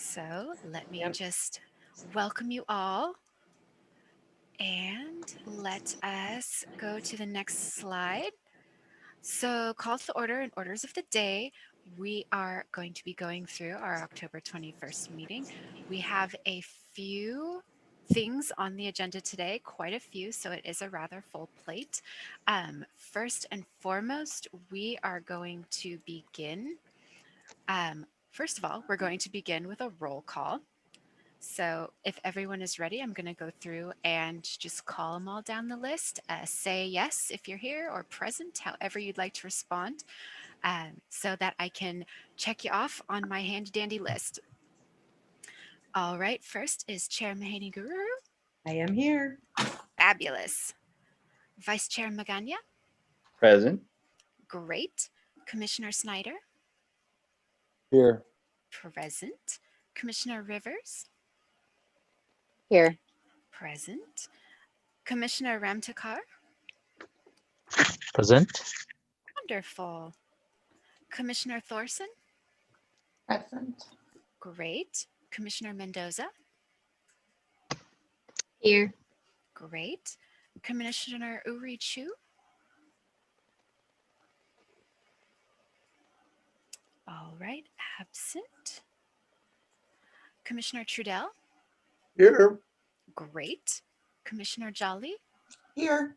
So let me just welcome you all and let us go to the next slide. So calls to order and orders of the day. We are going to be going through our October 21st meeting. We have a few things on the agenda today, quite a few, so it is a rather full plate. First and foremost, we are going to begin. First of all, we're going to begin with a roll call. So if everyone is ready, I'm going to go through and just call them all down the list. Say yes if you're here or present, however you'd like to respond, so that I can check you off on my handy dandy list. All right, first is Chair Mahaney Guru. I am here. Fabulous. Vice Chair Magana. Present. Great. Commissioner Snyder. Here. Present. Commissioner Rivers. Here. Present. Commissioner Ramtakar. Present. Wonderful. Commissioner Thorson. Present. Great. Commissioner Mendoza. Here. Great. Commissioner Uri Chu. All right, absent. Commissioner Trudell. Here. Great. Commissioner Jolly. Here.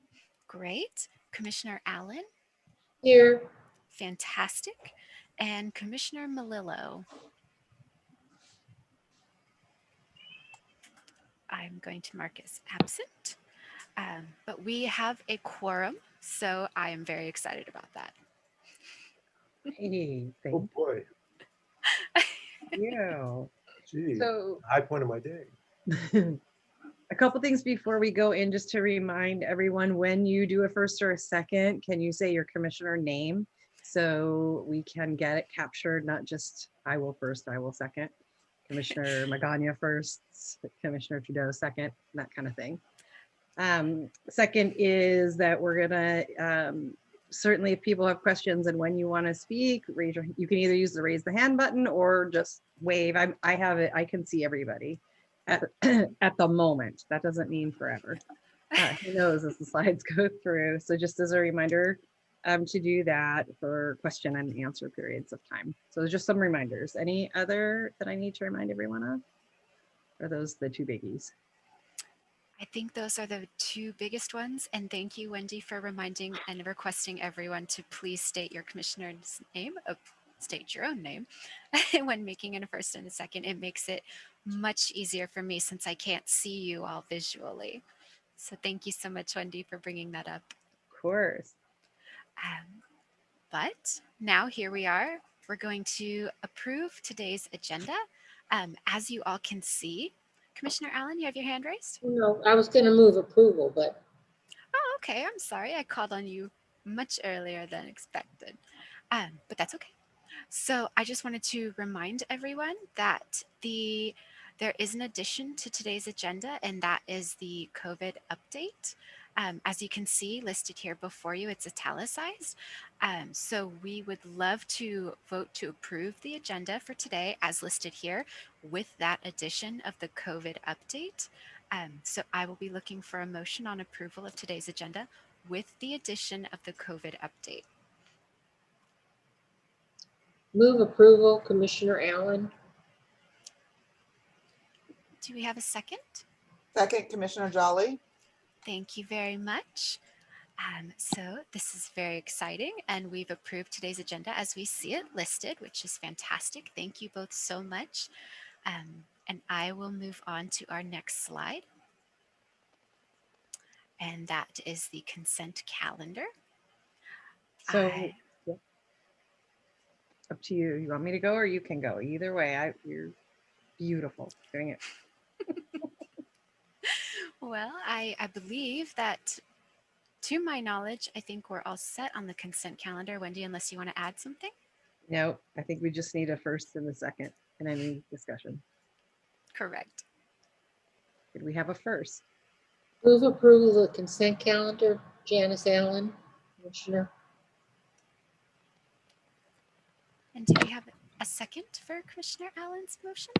Great. Commissioner Allen. Here. Fantastic. And Commissioner Melillo. I'm going to mark as absent. But we have a quorum, so I am very excited about that. Hey, Oh thank boy, you. gee, So high point of my day. a couple things before we go in, just to remind everyone, when you do a first or a second, can you say your commissioner name so we can get it captured, not just I will first, I will second. Commissioner Magana first, Commissioner Trudeau second, that kind of thing. Second is that we're gonna, certainly if people have questions and when you want to speak, you can either use the raise the hand button or just wave. I have it, I can see everybody at, at the moment. That doesn't mean forever. Who knows as the slides go through. So just as a reminder to do that for question and answer periods of time. So just some reminders. Any other that I need to remind everyone of? Or are those the two biggies? I think those are the two biggest ones. And thank you, Wendy, for reminding and requesting everyone to please state your commissioner's name, state your own name when making a first and a second. It makes it much easier for me since I can't see you all visually. So thank you so much, Wendy, for bringing that up. Of course. But now here we are. We're going to approve today's agenda. As you all can see, Commissioner Allen, you have your hand raised? No, I was going to move approval, but. Oh, okay. I'm sorry. I called on you much earlier than expected. But that's okay. So I just wanted to remind everyone that there is an addition to today's agenda, and that is the COVID update. As you can see listed here before you, it's italicized. So we would love to vote to approve the agenda for today as listed here with that addition of the COVID update. So I will be looking for a motion on approval of today's agenda with the addition of the COVID update. Move approval, Commissioner Allen. Do we have a second? Second, Commissioner Jolly. Thank you very much. So this is very exciting, and we've approved today's agenda as we see it listed, which is fantastic. Thank you both so much. And I will move on to our next slide. And that is the consent calendar. So yeah. Up to you. You want me to go or you can go? Either way, you're beautiful doing it. Well, I believe that, to my knowledge, I think we're all set on the consent calendar. Wendy, unless you want to add something? No, I think we just need a first and a second and any discussion. Correct. Did we have a first? Move approval of the consent calendar, Janice Allen, Commissioner. And do we have a second for Commissioner Allen's motion?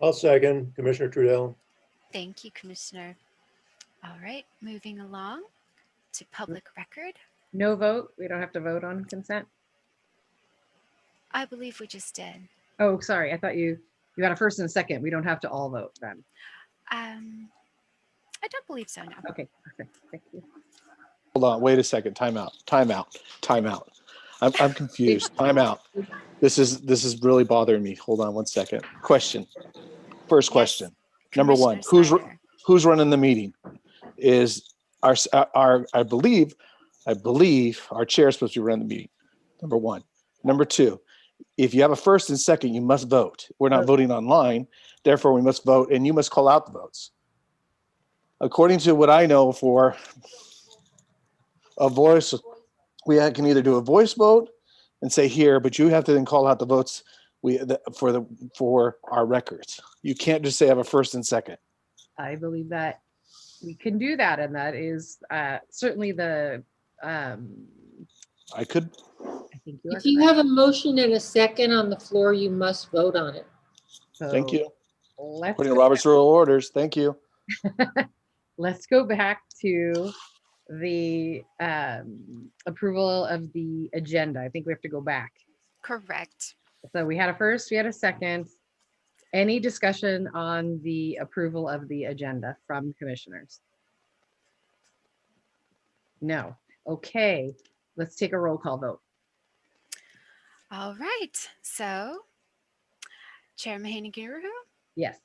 I'll second Commissioner Trudell. Thank you, Commissioner. All right, moving along to public record. No vote. We don't have to vote on consent. I believe we just did. Oh, sorry. I thought you got a first and a second. We don't have to all vote then. I don't believe so, no. Okay, perfect. Thank you. Hold on, wait a second. Time out. I'm confused. Time out. This is really bothering me. Hold on one second. Question. First Yes, question. Number one, Commissioner Snyder. who's running the meeting? Is our I believe our chair is supposed to run the meeting. Number one. Number two, if you have a first and second, you must vote. We're not voting online, therefore we must vote, and you must call out the votes. According to what I know, for a voice, we can either do a voice vote and say here, but you have to then call out the votes for our records. You can't just say I have a first and second. I believe that we can do that, and that is certainly the. I could. I think you are If you correct. have a motion and a second on the floor, you must vote on it. Thank So you. Let's According to go Robert's Rule of Orders. Thank you. let's go back to the approval of the agenda. I think we have to go back. Correct. So we had a first, we had a second. Any discussion on the approval of the agenda from commissioners? No. Okay, let's take a roll call vote. All right, so Chair Mahaney-Guruhu, Yes.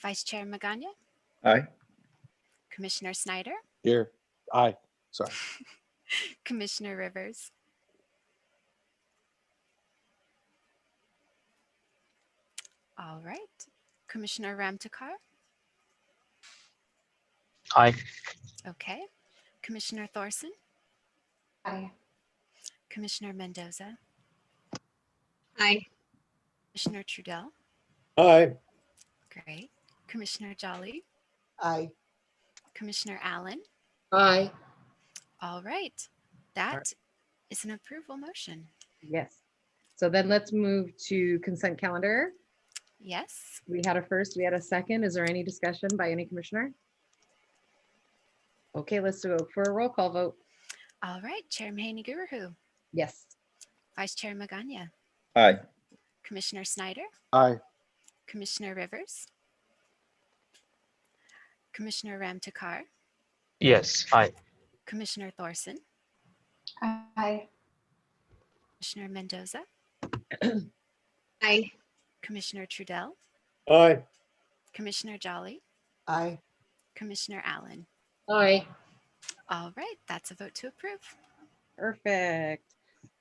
Vice Chair Magana, Aye. Commissioner Snyder, Here. Aye. Sorry. Commissioner Rivers. All right, Commissioner Ramtekar. Aye. Okay, Commissioner Thorson, Aye. Commissioner Mendoza, Aye. Commissioner Trudell. Aye. Great. Commissioner Jolly, Aye. Commissioner Allen. Aye. All right, that is an approval motion. Yes. So then let's move to consent calendar. Yes. We had a first, we had a second. Is there any discussion by any commissioner? Okay, let's go for a roll call vote. All right, Chair Mahaney-Guruhu, Yes. Vice Chair Magana, Aye. Commissioner Snyder, Aye. Commissioner Rivers, Commissioner Ramtekar, Yes. Aye. Commissioner Thorson, Aye. Commissioner Mendoza, Aye. Commissioner Trudell, Aye. Commissioner Jolly, Aye. Commissioner Allen. Aye. All right, that's a vote to approve. Perfect.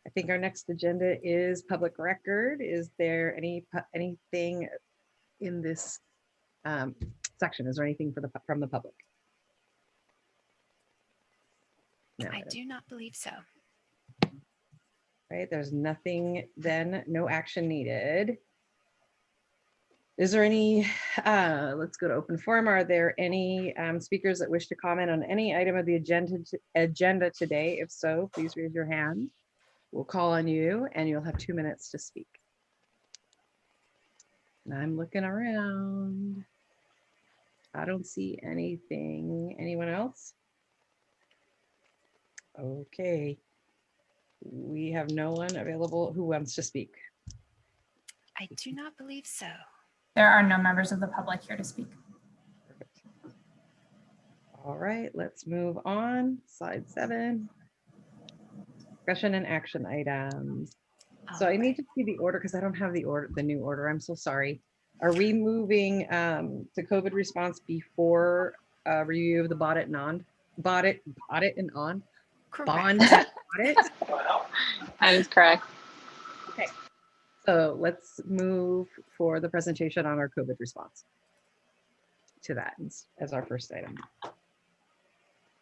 I think our next agenda is public record. Is there anything in this section? Is there anything from the public? No. I do not believe so. Right, there's nothing then, no action needed. Is there any, let's go to open forum. Are there any speakers that wish to comment on any item of the agenda today? If so, please raise your hand. We'll call on you and you'll have 2 minutes to speak. And I'm looking around. I don't see anything. Anyone else? Okay. We have no one available who wants to speak. I do not believe so. There are no members of the public here to speak. Perfect. All right, let's move on. Slide 7. Discussion and action items. So I need to see the order because I don't have the new order. I'm so sorry. Are we moving to COVID response before review of the audit and on? Audit and on? Correct. Bond audit? That is correct. Okay. So let's move for the presentation on our COVID response to that as our first item.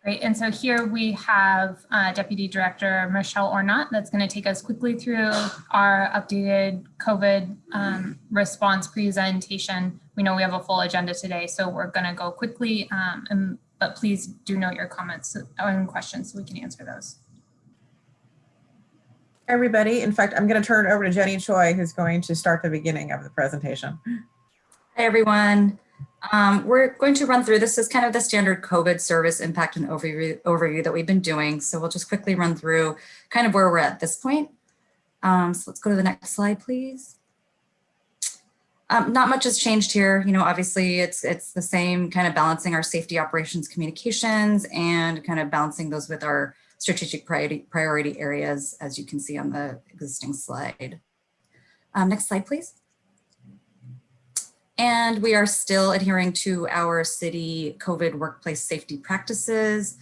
Great, and so here we have Deputy Director Michelle Ornat that's going to take us quickly through our updated COVID response presentation. We know we have a full agenda today, so we're going to go quickly, but please do note your comments and questions so we can answer those. Everybody. In fact, I'm going to turn it over to Jenny Choi, who's going to start the beginning of the presentation. Hi, everyone. We're going to run through, this is kind of the standard COVID service impact and overview that we've been doing. So we'll just quickly run through kind of where we're at this point. So let's go to the next slide, please. Not much has changed here. You know, obviously it's the same, kind of balancing our safety operations communications and kind of balancing those with our strategic priority areas, as you can see on the existing slide. Next slide, please. And we are still adhering to our city COVID workplace safety practices.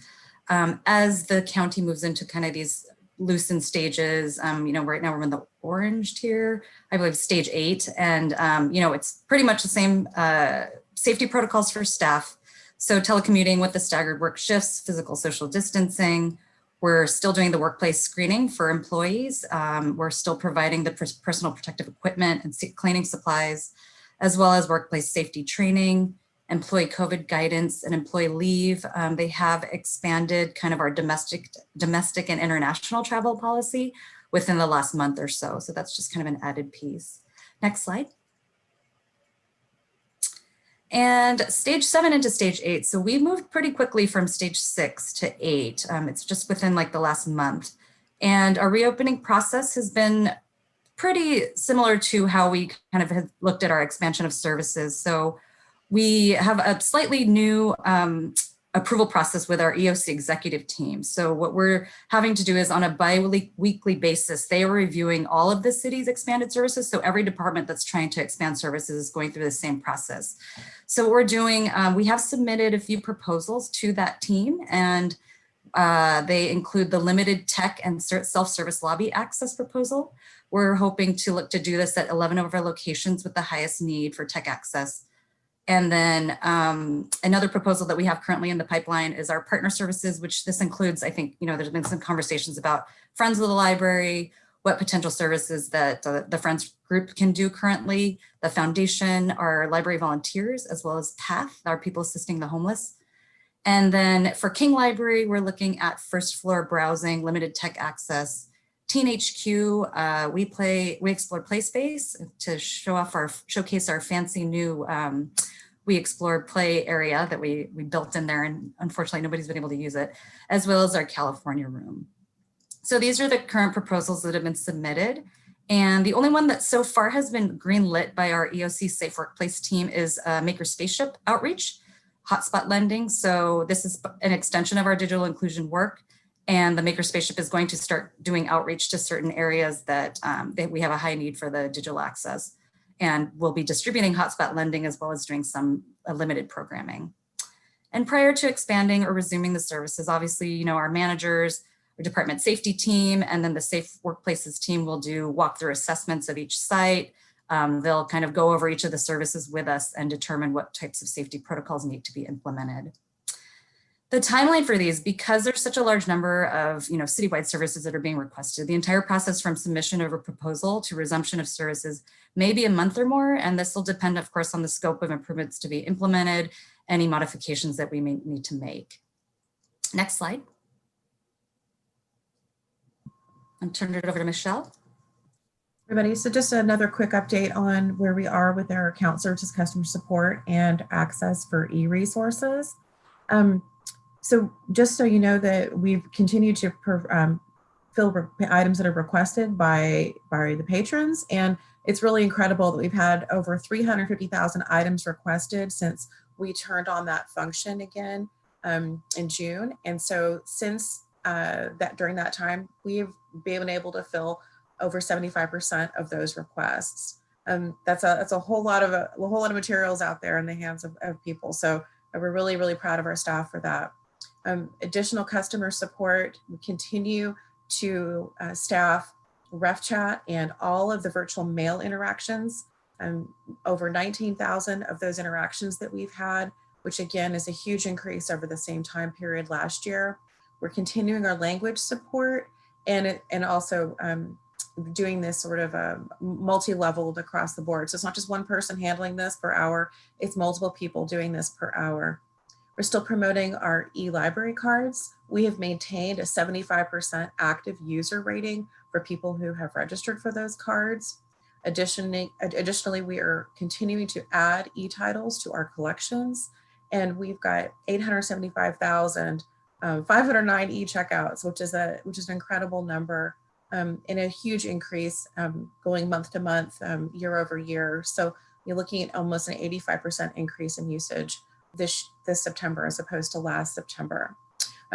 As the county moves into kind of these loosened stages, you know, right now we're in the orange tier, I believe stage 8. And, you know, it's pretty much the same safety protocols for staff. So telecommuting with the staggered work shifts, physical social distancing. We're still doing the workplace screening for employees. We're still providing the personal protective equipment and cleaning supplies, as well as workplace safety training, employee COVID guidance, and employee leave. They have expanded kind of our domestic and international travel policy within the last month or so. So that's just kind of an added piece. Next slide. And stage 7 into stage 8. So we moved pretty quickly from stage 6 to 8. It's just within like the last month. And our reopening process has been pretty similar to how we kind of have looked at our expansion of services. So we have a slightly new approval process with our EOC executive team. So what we're having to do is on a bi-weekly basis, they are reviewing all of the city's expanded services. So every department that's trying to expand services is going through the same process. So what we're doing, we have submitted a few proposals to that team, and they include the limited tech and self-service lobby access proposal. We're hoping to look to do this at 11 of our locations with the highest need for tech access. And then another proposal that we have currently in the pipeline is our partner services, which this includes, I think, you know, there's been some conversations about Friends of the Library, what potential services that the Friends group can do currently, the foundation, our library volunteers, as well as PATH, our people assisting the homeless. And then for King Library, we're looking at first floor browsing, limited tech access. Teen HQ, we explore play space to showcase our fancy new We Explore play area that we built in there, and unfortunately nobody's been able to use it, as well as our California room. So these are the current proposals that have been submitted. And the only one that so far has been greenlit by our EOC Safe Workplace team is Maker Spaceship Outreach, hotspot lending. So this is an extension of our digital inclusion work. And the Maker Spaceship is going to start doing outreach to certain areas that we have a high need for the digital access. And we'll be distributing hotspot lending as well as doing some limited programming. And prior to expanding or resuming the services, obviously, you know, our managers, our department safety team, and then the Safe Workplaces team will do walkthrough assessments of each site. They'll kind of go over each of the services with us and determine what types of safety protocols need to be implemented. The timeline for these, because there's such a large number of, you know, citywide services that are being requested, the entire process from submission of a proposal to resumption of services may be a month or more, and this will depend, of course, on the scope of improvements to be implemented, any modifications that we may need to make. Next slide. I'll turn it over to Michelle. Everybody, so just another quick update on where we are with our account services, customer support, and access for e-resources. So just so you know that we've continued to fill items that are requested by the patrons, and it's really incredible that we've had over 350,000 items requested since we turned on that function again in June. And so since during that time, we've been able to fill over 75% of those requests. That's a whole lot of materials out there in the hands of people. So we're really, really proud of our staff for that. Additional customer support, we continue to staff ref chat and all of the virtual mail interactions. Over 19,000 of those interactions that we've had, which again is a huge increase over the same time period last year. We're continuing our language support and also doing this sort of multi-leveled across the board. So it's not just one person handling this per hour, it's multiple people doing this per hour. We're still promoting our e-library cards. We have maintained a 75% active user rating for people who have registered for those cards. Additionally, we are continuing to add e-titles to our collections, and we've got 875,509 e-checkouts, which is an incredible number, and a huge increase going month to month, year over year. So you're looking at almost an 85% increase in usage this September as opposed to last September.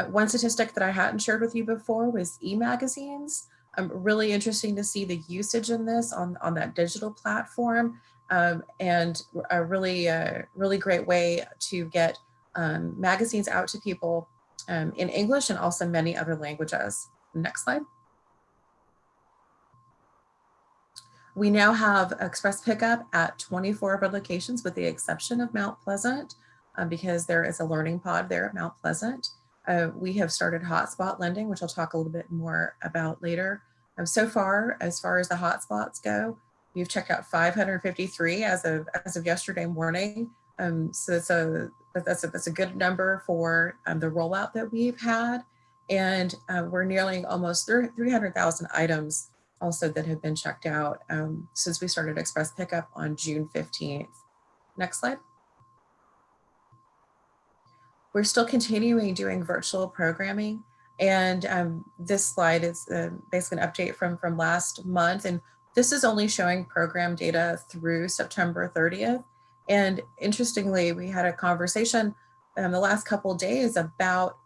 One statistic that I hadn't shared with you before was e-magazines. Really interesting to see the usage in this on that digital platform, and a really great way to get magazines out to people in English and also many other languages. Next slide. We now have express pickup at 24 of our locations with the exception of Mount Pleasant, because there is a learning pod there at Mount Pleasant. We have started hotspot lending, which I'll talk a little bit more about later. So far, as the hotspots go, we've checked out 553 as of yesterday morning. So that's a good number for the rollout that we've had, and we're nearly almost 300,000 items also that have been checked out since we started express pickup on June 15th. Next slide. We're still continuing doing virtual programming, and this slide is basically an update from last month, and this is only showing program data through September 30th. And interestingly, we had a conversation the last couple of days about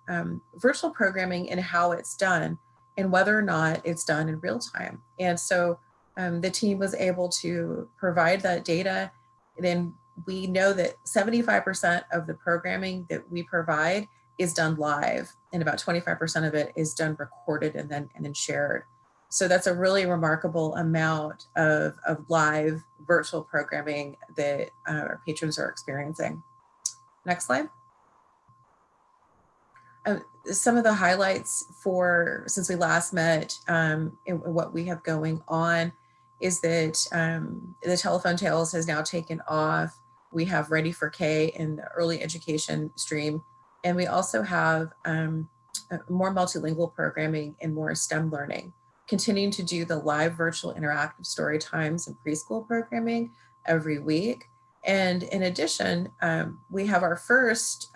virtual programming and how it's done and whether or not it's done in real time. And so the team was able to provide that data. Then we know that 75% of the programming that we provide is done live, and about 25% of it is done recorded and then shared. So that's a really remarkable amount of live virtual programming that our patrons are experiencing. Next slide. Some of the highlights since we last met and what we have going on is that the Telephone Tales has now taken off. We have Ready for K in the early education stream, and we also have more multilingual programming and more STEM learning. Continuing to do the live virtual interactive story times and preschool programming every week. And in addition, we have our first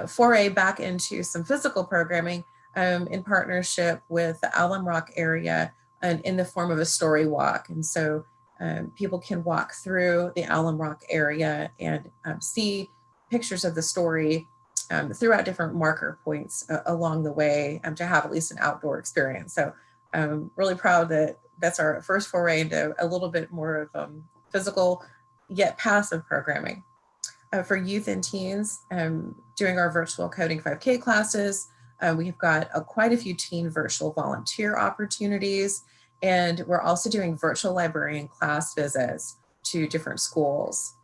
foray back into some physical programming in partnership with the Alum Rock area and in the form of a story walk. And so people can walk through the Alum Rock area and see pictures of the story throughout different marker points along the way to have at least an outdoor experience. So I'm really proud that that's our first foray into a little bit more of physical yet passive programming. For youth and teens, doing our virtual coding 5K classes, we've got quite a few teen virtual volunteer opportunities, and we're also doing virtual librarian class visits to different schools.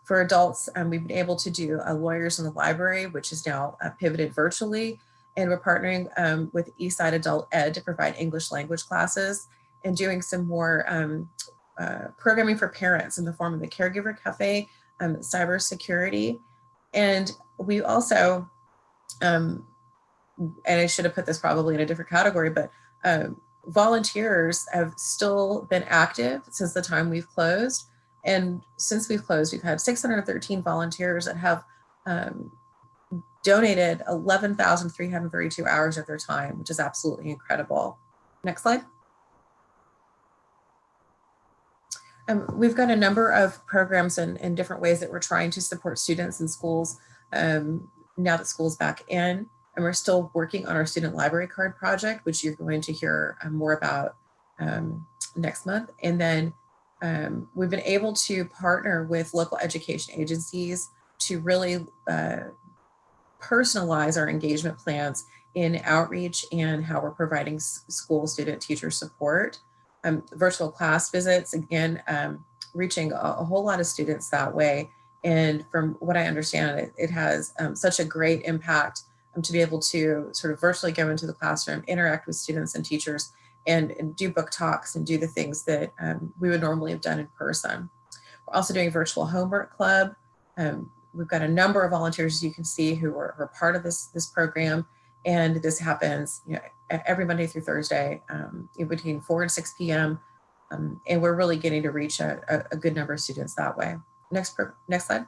For adults, we've been able to do Lawyers in the Library, which is now pivoted virtually, and we're partnering with Eastside Adult Ed to provide English language classes and doing some more programming for parents in the form of the Caregiver Cafe, cybersecurity. And we also, and I should have put this probably in a different category, but volunteers have still been active since the time we've closed. And since we've closed, we've had 613 volunteers that have donated 11,332 hours of their time, which is absolutely incredible. Next slide. We've got a number of programs and different ways that we're trying to support students in schools now that school's back in. And we're still working on our student library card project, which you're going to hear more about next month. And then we've been able to partner with local education agencies to really personalize our engagement plans in outreach and how we're providing school student teacher support. Virtual class visits, again, reaching a whole lot of students that way. And from what I understand, it has such a great impact to be able to sort of virtually go into the classroom, interact with students and teachers, and do book talks and do the things that we would normally have done in person. We're also doing virtual homework club. We've got a number of volunteers, as you can see, who are part of this program. And this happens every Monday through Thursday between 4 and 6 p.m. And we're really getting to reach a good number of students that way. Next slide.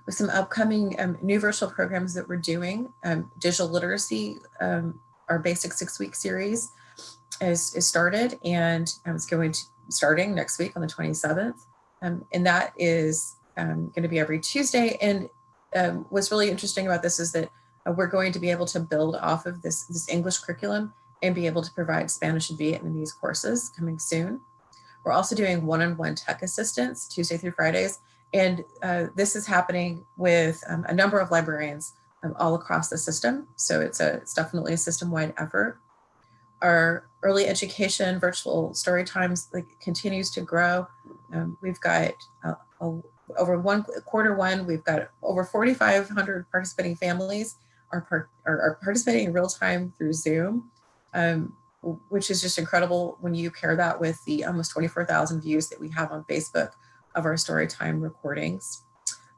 With some upcoming new virtual programs that we're doing, digital literacy, our basic 6-week series is started, and it's starting next week on the 27th. And that is going to be every Tuesday. And what's really interesting about this is that we're going to be able to build off of this English curriculum and be able to provide Spanish and Vietnamese courses coming soon. We're also doing one-on-one tech assistance Tuesday through Fridays. And this is happening with a number of librarians all across the system. So it's definitely a system-wide effort. Our early education virtual story times continues to grow. We've got over quarter one, we've got over 4,500 participating families are participating in real time through Zoom, which is just incredible when you pair that with the almost 24,000 views that we have on Facebook of our story time recordings.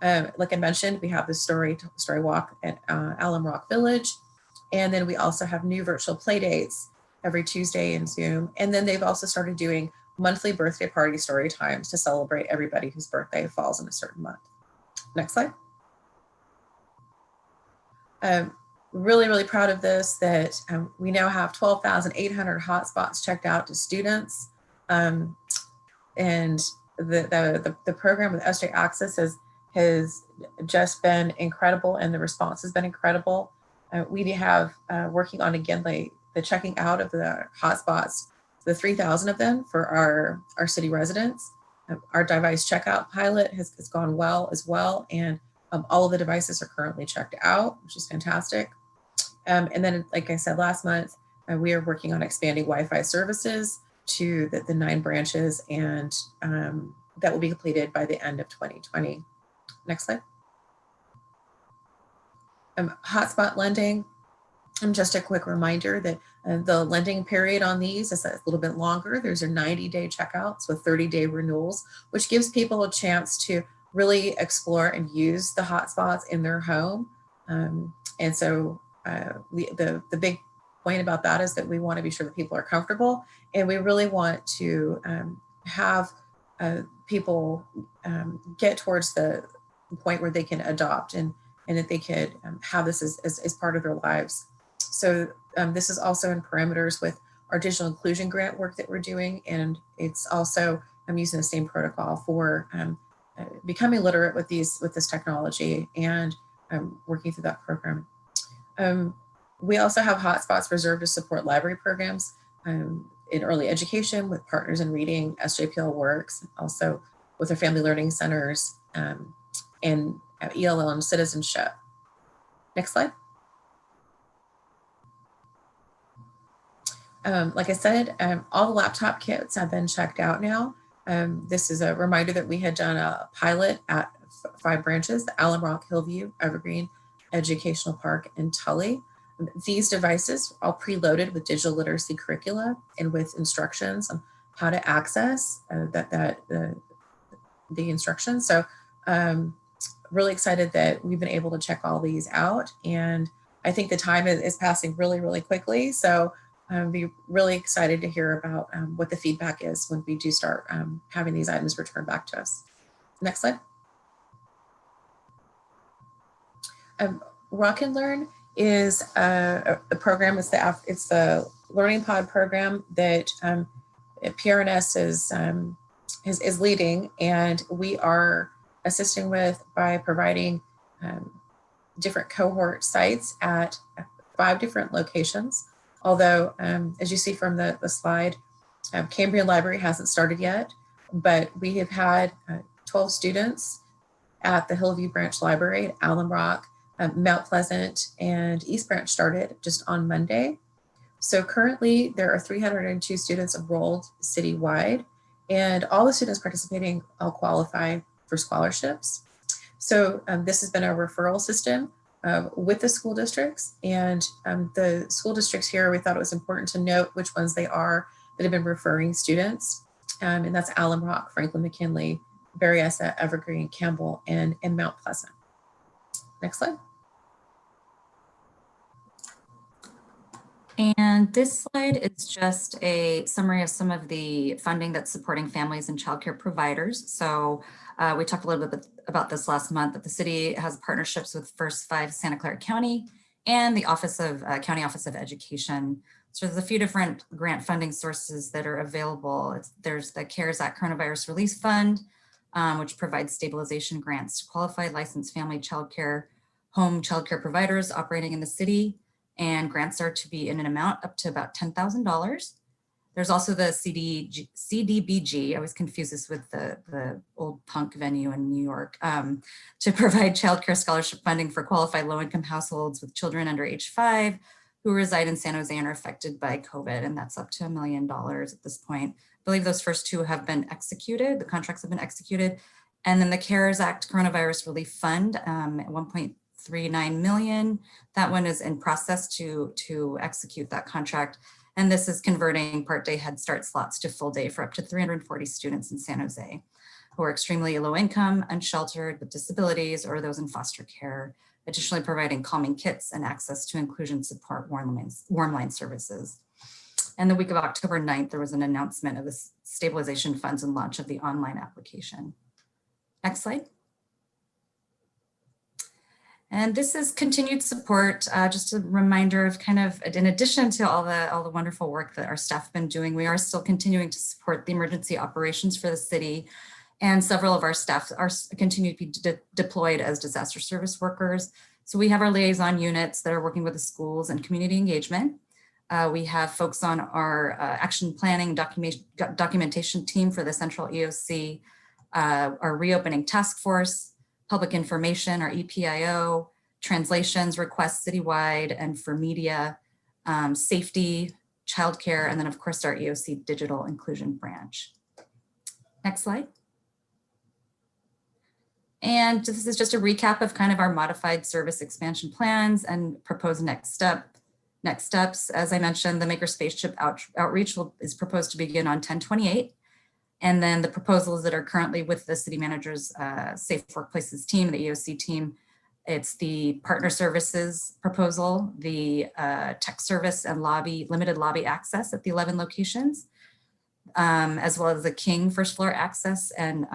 Like I mentioned, we have the story walk at Alum Rock Village. And then we also have new virtual play dates every Tuesday in Zoom. And then they've also started doing monthly birthday party story times to celebrate everybody whose birthday falls in a certain month. Next slide. Really, really proud of this, that we now have 12,800 hotspots checked out to students. And the program with SJ Access has just been incredible, and the response has been incredible. We have working on, again, the checking out of the hotspots, the 3,000 of them for our city residents. Our device checkout pilot has gone well as well, and all of the devices are currently checked out, which is fantastic. And then, like I said last month, we are working on expanding Wi-Fi services to the 9 branches, and that will be completed by the end of 2020. Next slide. Hotspot lending. Just a quick reminder that the lending period on these is a little bit longer. There's a 90-day checkouts with 30-day renewals, which gives people a chance to really explore and use the hotspots in their home. And so the big point about that is that we want to be sure that people are comfortable, and we really want to have people get towards the point where they can adopt and that they could have this as part of their lives. So this is also in parameters with our digital inclusion grant work that we're doing, and it's also using the same protocol for becoming literate with this technology and working through that program. We also have hotspots reserved to support library programs in early education with Partners in Reading, SJPL Works, also with our family learning centers and ELL and citizenship. Next slide. Like I said, all the laptop kits have been checked out now. This is a reminder that we had done a pilot at 5 branches, the Alum Rock, Hillview, Evergreen, Educational Park, and Tully. These devices are all preloaded with digital literacy curricula and with instructions on how to access the instructions. So really excited that we've been able to check all these out. And I think the time is passing really, really quickly. So I'd be really excited to hear about what the feedback is when we do start having these items returned back to us. Next slide. Rock and Learn is a program. It's the Learning Pod program that PRNS is leading, and we are assisting with by providing different cohort sites at 5 different locations. Although, as you see from the slide, Cambrian Library hasn't started yet, but we have had 12 students at the Hillview Branch Library at Alum Rock, Mount Pleasant, and East Branch started just on Monday. So currently there are 302 students enrolled citywide, and all the students participating all qualify for scholarships. So this has been a referral system with the school districts, and the school districts here, we thought it was important to note which ones they are that have been referring students. And that's Alum Rock, Franklin McKinley, Berryessa, Evergreen, Campbell, and Mount Pleasant. Next slide. And this slide is just a summary of some of the funding that's supporting families and childcare providers. So we talked a little bit about this last month, but the city has partnerships with First 5 Santa Clara County and the County Office of Education. So there's a few different grant funding sources that are available. There's the CARES Act Coronavirus Relief Fund, which provides stabilization grants to qualified licensed family home childcare providers operating in the city. And grants are to be in an amount up to about $10,000. There's also the CDBG, I always confuse this with the old punk venue in New York, to provide childcare scholarship funding for qualified low-income households with children under age 5 who reside in San Jose and are affected by COVID, and that's up to $1 million at this point. I believe those first two have been executed, the contracts have been executed. And then the CARES Act Coronavirus Relief Fund at 1.39 million. That one is in process to execute that contract. And this is converting part-day Head Start slots to full day for up to 340 students in San Jose who are extremely low income, unsheltered, with disabilities, or those in foster care. Additionally, providing calming kits and access to inclusion support warm line services. And the week of October 9th, there was an announcement of the stabilization funds and launch of the online application. Next slide. And this is continued support, just a reminder of kind of, in addition to all the wonderful work that our staff have been doing, we are still continuing to support the emergency operations for the city. And several of our staff are continue to be deployed as disaster service workers. So we have our liaison units that are working with the schools and community engagement. We have folks on our action planning documentation team for the Central EOC, our reopening task force, public information, our EPIO, translations, requests citywide, and for media, safety, childcare, and then of course our EOC digital inclusion branch. Next slide. And this is just a recap of kind of our modified service expansion plans and proposed next steps. As I mentioned, the Maker Spaceship outreach is proposed to begin on 10/28. And then the proposals that are currently with the city manager's Safe Workplaces team, the EOC team, it's the partner services proposal, the tech service and limited lobby access at the 11 locations, as well as the King first floor access and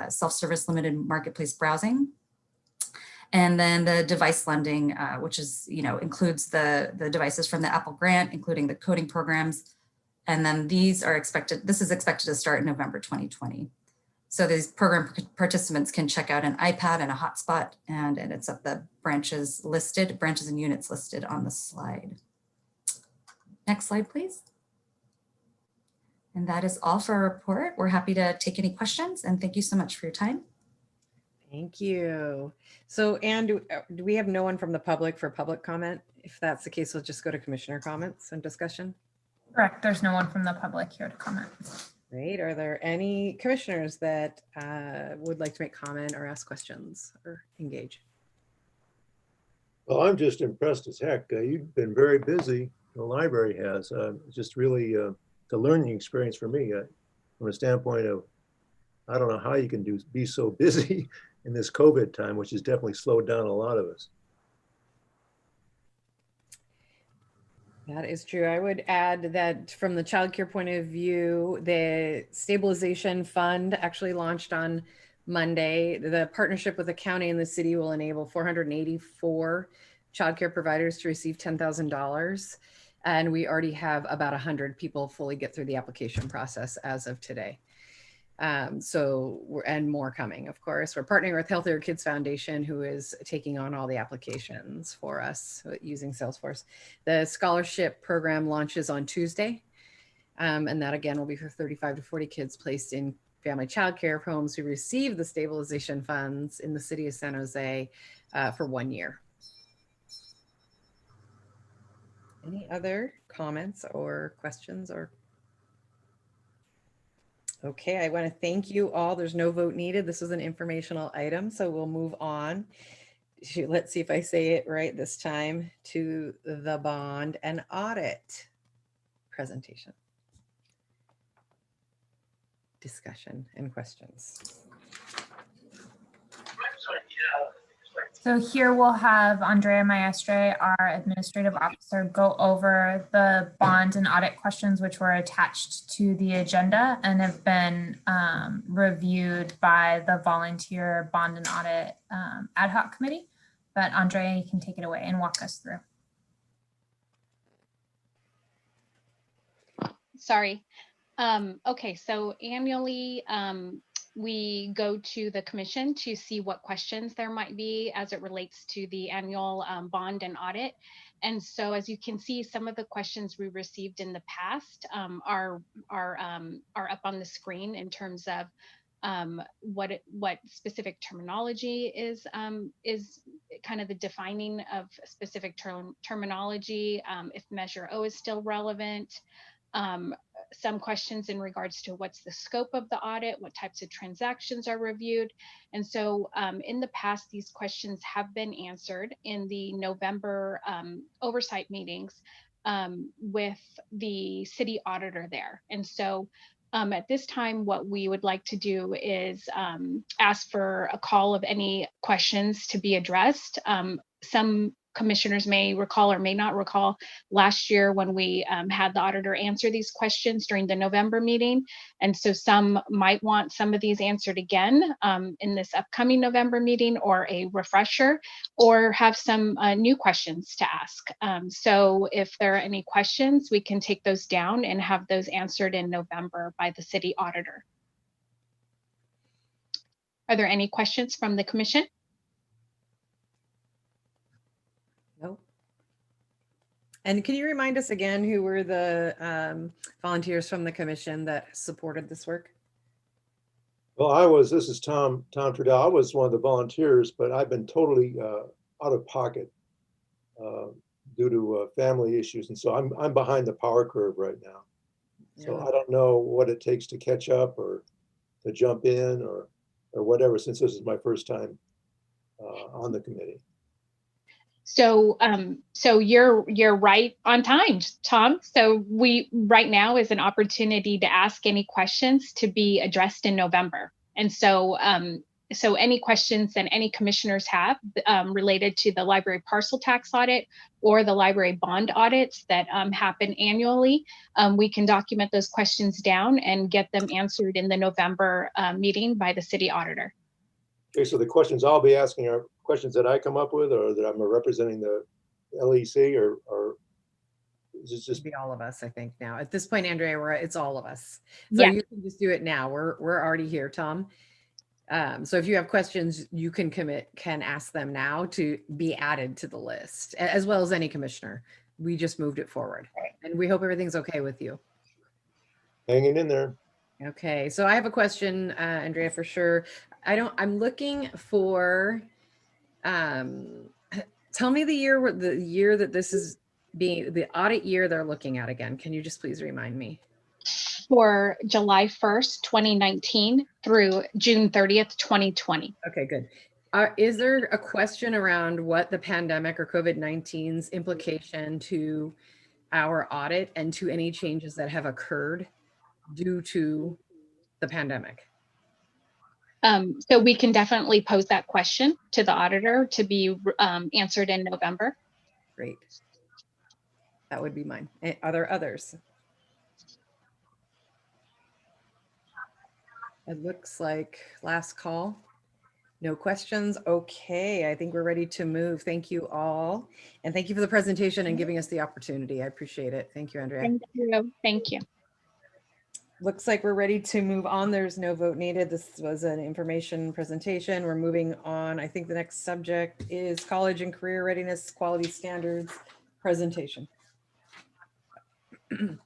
self-service limited marketplace browsing. And then the device lending, which is, includes the devices from the Apple grant, including the coding programs. And then this is expected to start in November 2020. So these program participants can check out an iPad and a hotspot, and it's at the branches and units listed on the slide. Next slide, please. And that is all for our report. We're happy to take any questions, and thank you so much for your time. Thank you. So, Anne, do we have no one from the public for public comment? If that's the case, we'll just go to commissioner comments and discussion. Correct. There's no one from the public here to comment. Great. Are there any commissioners that would like to make comment or ask questions or engage? Well, I'm just impressed as heck. You've been very busy. The library has. Just really the learning experience for me from a standpoint of, I don't know how you can be so busy in this COVID time, which has definitely slowed down a lot of us. That is true. I would add that from the childcare point of view, the stabilization fund actually launched on Monday. The partnership with the county and the city will enable 484 childcare providers to receive $10,000. And we already have about 100 people fully get through the application process as of today. And more coming, of course. We're partnering with Healthier Kids Foundation, who is taking on all the applications for us using Salesforce. The scholarship program launches on Tuesday. And that again will be for 35 to 40 kids placed in family childcare homes who receive the stabilization funds in the city of San Jose for 1 year. Any other comments or questions or? Okay, I want to thank you all. There's no vote needed. This is an informational item, so we'll move on to, let's see if I say it right this time, to the bond and audit presentation. Discussion and questions. So here we'll have Andrea Maestre, our administrative officer, go over the bond and audit questions which were attached to the agenda and have been reviewed by the volunteer bond and audit ad hoc committee. But Andrea, you can take it away and walk us through. Sorry. Okay, so annually, we go to the commission to see what questions there might be as it relates to the annual bond and audit. And so as you can see, some of the questions we received in the past are up on the screen in terms of what specific terminology is kind of the defining of specific terminology, if Measure O is still relevant. Some questions in regards to what's the scope of the audit, what types of transactions are reviewed. And so in the past, these questions have been answered in the November oversight meetings with the city auditor there. And so at this time, what we would like to do is ask for a call of any questions to be addressed. Some commissioners may recall or may not recall last year when we had the auditor answer these questions during the November meeting. And so some might want some of these answered again in this upcoming November meeting, or a refresher, or have some new questions to ask. So if there are any questions, we can take those down and have those answered in November by the city auditor. Are there any questions from the commission? No. And can you remind us again who were the volunteers from the commission that supported this work? Well, this is Tom Trudell. I was one of the volunteers, but I've been totally out of pocket due to family issues. And so I'm behind the power curve right now. So Yeah. I don't know what it takes to catch up or to jump in or whatever, since this is my first time on the committee. So, so you're right on time, Tom. So right now is an opportunity to ask any questions to be addressed in November. And so, so any questions that any commissioners have related to the library parcel tax audit or the library bond audits that happen annually, we can document those questions down and get them answered in the November meeting by the city auditor. Okay, so the questions I'll be asking are questions that I come up with, or that I'm representing the LEC, or is it just be all of us? I think now at this point, Andrea, it's all of us. So Yeah. you can just do it now. We're already here, Tom. So if you have questions, you can ask them now to be added to the list, as well as any commissioner. We just moved it forward, and we hope everything's okay with you. hanging in there? Okay, so I have a question, Andrea, for sure. I'm looking for, tell me the year that this is being, the audit year they're looking at again. Can you just please remind me? For July 1st, 2019 through June 30th, 2020. Okay, good. Is there a question around what the pandemic or COVID-19's implication to our audit and to any changes that have occurred due to the pandemic? So we can definitely pose that question to the auditor to be answered in November. Great. That would be mine. Are there others? It looks like last call. No questions. Okay, I think we're ready to move. Thank you all. And thank you for the presentation and giving us the opportunity. I appreciate it. Thank you, Andrea. Thank you. Thank you. Looks like we're ready to move on. There's no vote needed. This was an information presentation. We're moving on. I think the next subject is college and career readiness quality standards presentation. I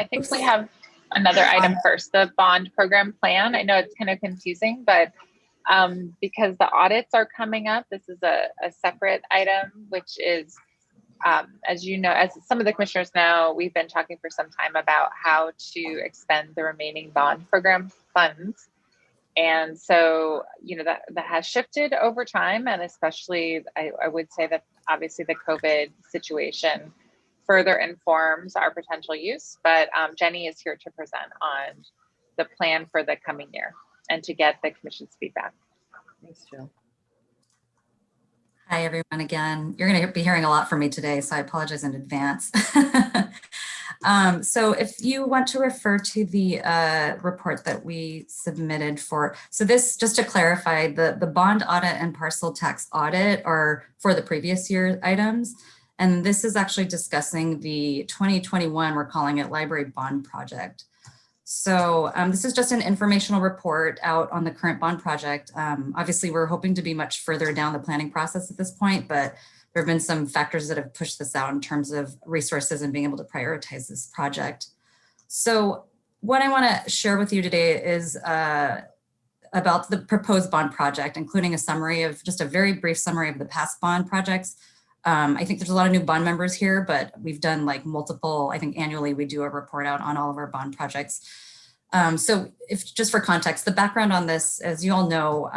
think we have another item first, the bond program plan. I know it's kind of confusing, but because the audits are coming up, this is a separate item, which is, as you know, as some of the commissioners know, we've been talking for some time about how to expend the remaining bond program funds. And so, you know, that has shifted over time. And especially, I would say that obviously the COVID situation further informs our potential use, but Jenny is here to present on the plan for the coming year and to get the commission's feedback. Thanks, Jill. Hi, everyone again. You're going to be hearing a lot from me today, so I apologize in advance. So if you want to refer to the report that we submitted for, so this, just to clarify, the bond audit and parcel tax audit are for the previous year items. And this is actually discussing the 2021, we're calling it library bond project. So this is just an informational report out on the current bond project. Obviously, we're hoping to be much further down the planning process at this point, but there have been some factors that have pushed this out in terms of resources and being able to prioritize this project. So what I want to share with you today is about the proposed bond project, including a summary of, just a very brief summary of the past bond projects. I think there's a lot of new bond members here, but we've done like multiple, I think annually we do a report out on all of our bond projects. So if just for context, the background on this, as you all know,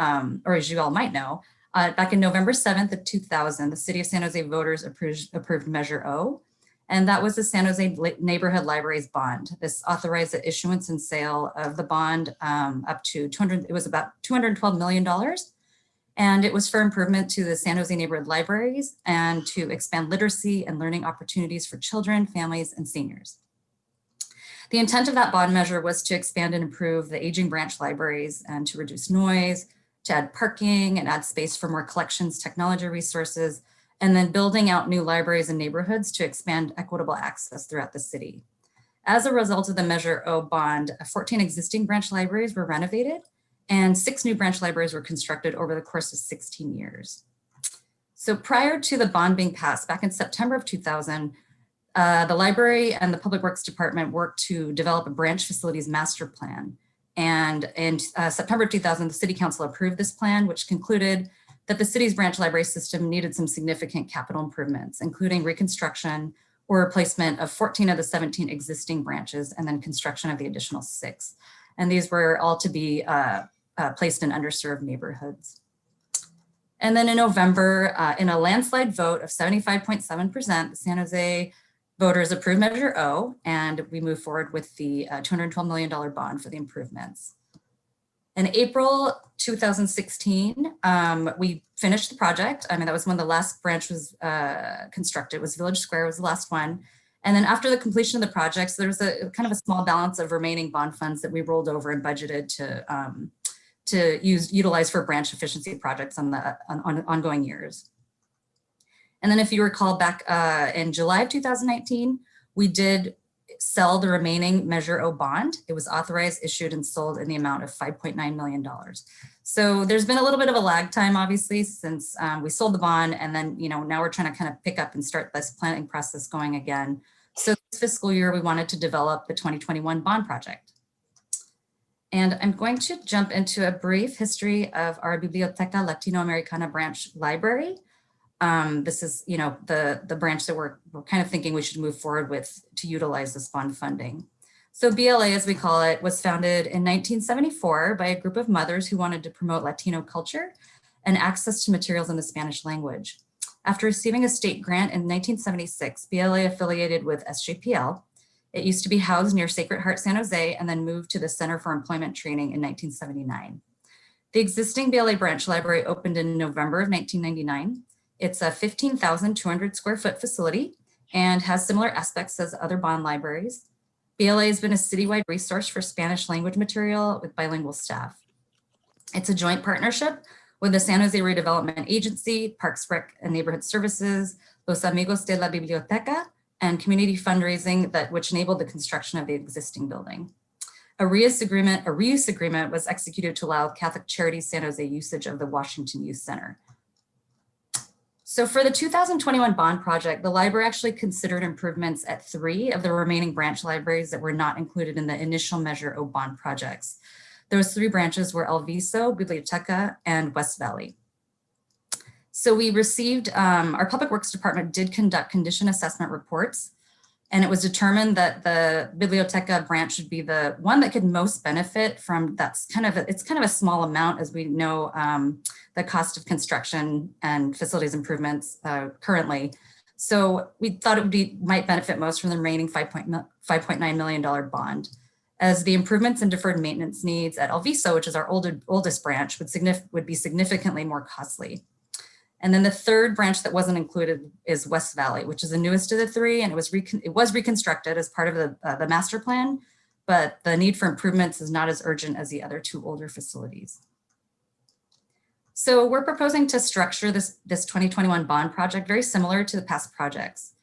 or as you all might know, back in November 7th of 2000, the City of San Jose voters approved Measure O, and that was the San Jose Neighborhood Libraries Bond. This authorized the issuance and sale of the bond up to it was about $212 million. And it was for improvement to the San Jose neighborhood libraries and to expand literacy and learning opportunities for children, families, and seniors. The intent of that bond measure was to expand and improve the aging branch libraries and to reduce noise, to add parking and add space for more collections, technology resources, and then building out new libraries and neighborhoods to expand equitable access throughout the city. As a result of the Measure O bond, 14 existing branch libraries were renovated and 6 new branch libraries were constructed over the course of 16 years. So prior to the bond being passed, back in September of 2000, the library and the Public Works Department worked to develop a branch facilities master plan. And in September of 2000, the City Council approved this plan, which concluded that the city's branch library system needed some significant capital improvements, including reconstruction or replacement of 14 of the 17 existing branches, and then construction of the additional 6. And these were all to be placed in underserved neighborhoods. And then in November, in a landslide vote of 75.7%, the San Jose voters approved Measure O, and we move forward with the $212 million bond for the improvements. In April 2016, we finished the project. I mean, that was when the last branch was constructed. It was Village Square was the last one. And then after the completion of the project, so there was a kind of a small balance of remaining bond funds that we rolled over and budgeted to utilize for branch efficiency projects on ongoing years. And then if you recall back in July of 2019, we did sell the remaining Measure O bond. It was authorized, issued, and sold in the amount of $5.9 million. So there's been a little bit of a lag time, obviously, since we sold the bond, and then now we're trying to kind of pick up and start this planning process going again. So this fiscal year, we wanted to develop the 2021 bond project. And I'm going to jump into a brief history of our Biblioteca Latinoamericana branch library. This is, the branch that we're kind of thinking we should move forward with to utilize this bond funding. So BLA, as we call it, was founded in 1974 by a group of mothers who wanted to promote Latino culture and access to materials in the Spanish language. After receiving a state grant in 1976, BLA affiliated with SJPL. It used to be housed near Sacred Heart San Jose and then moved to the Center for Employment Training in 1979. The existing BLA branch library opened in November of 1999. It's a 15,200 square foot facility and has similar aspects as other bond libraries. BLA has been a citywide resource for Spanish language material with bilingual staff. It's a joint partnership with the San Jose Redevelopment Agency, Parks, Rec, and Neighborhood Services, Los Amigos de la Biblioteca, and community fundraising which enabled the construction of the existing building. A reuse agreement was executed to allow Catholic Charities San Jose usage of the Washington Youth Center. So for the 2021 bond project, the library actually considered improvements at 3 of the remaining branch libraries that were not included in the initial Measure O bond projects. Those 3 branches were El Viso, Biblioteca, and West Valley. So we received, our Public Works Department did conduct condition assessment reports, and it was determined that the Biblioteca branch should be the one that could most benefit from it's kind of a small amount, as we know, the cost of construction and facilities improvements currently. So we thought it might benefit most from the remaining $5.9 million bond, as the improvements and deferred maintenance needs at El Viso, which is our oldest branch, would be significantly more costly. And then the third branch that wasn't included is West Valley, which is the newest of the three, and it was reconstructed as part of the master plan, but the need for improvements is not as urgent as the other two older facilities. So we're proposing to structure this 2021 bond project very similar to the past projects.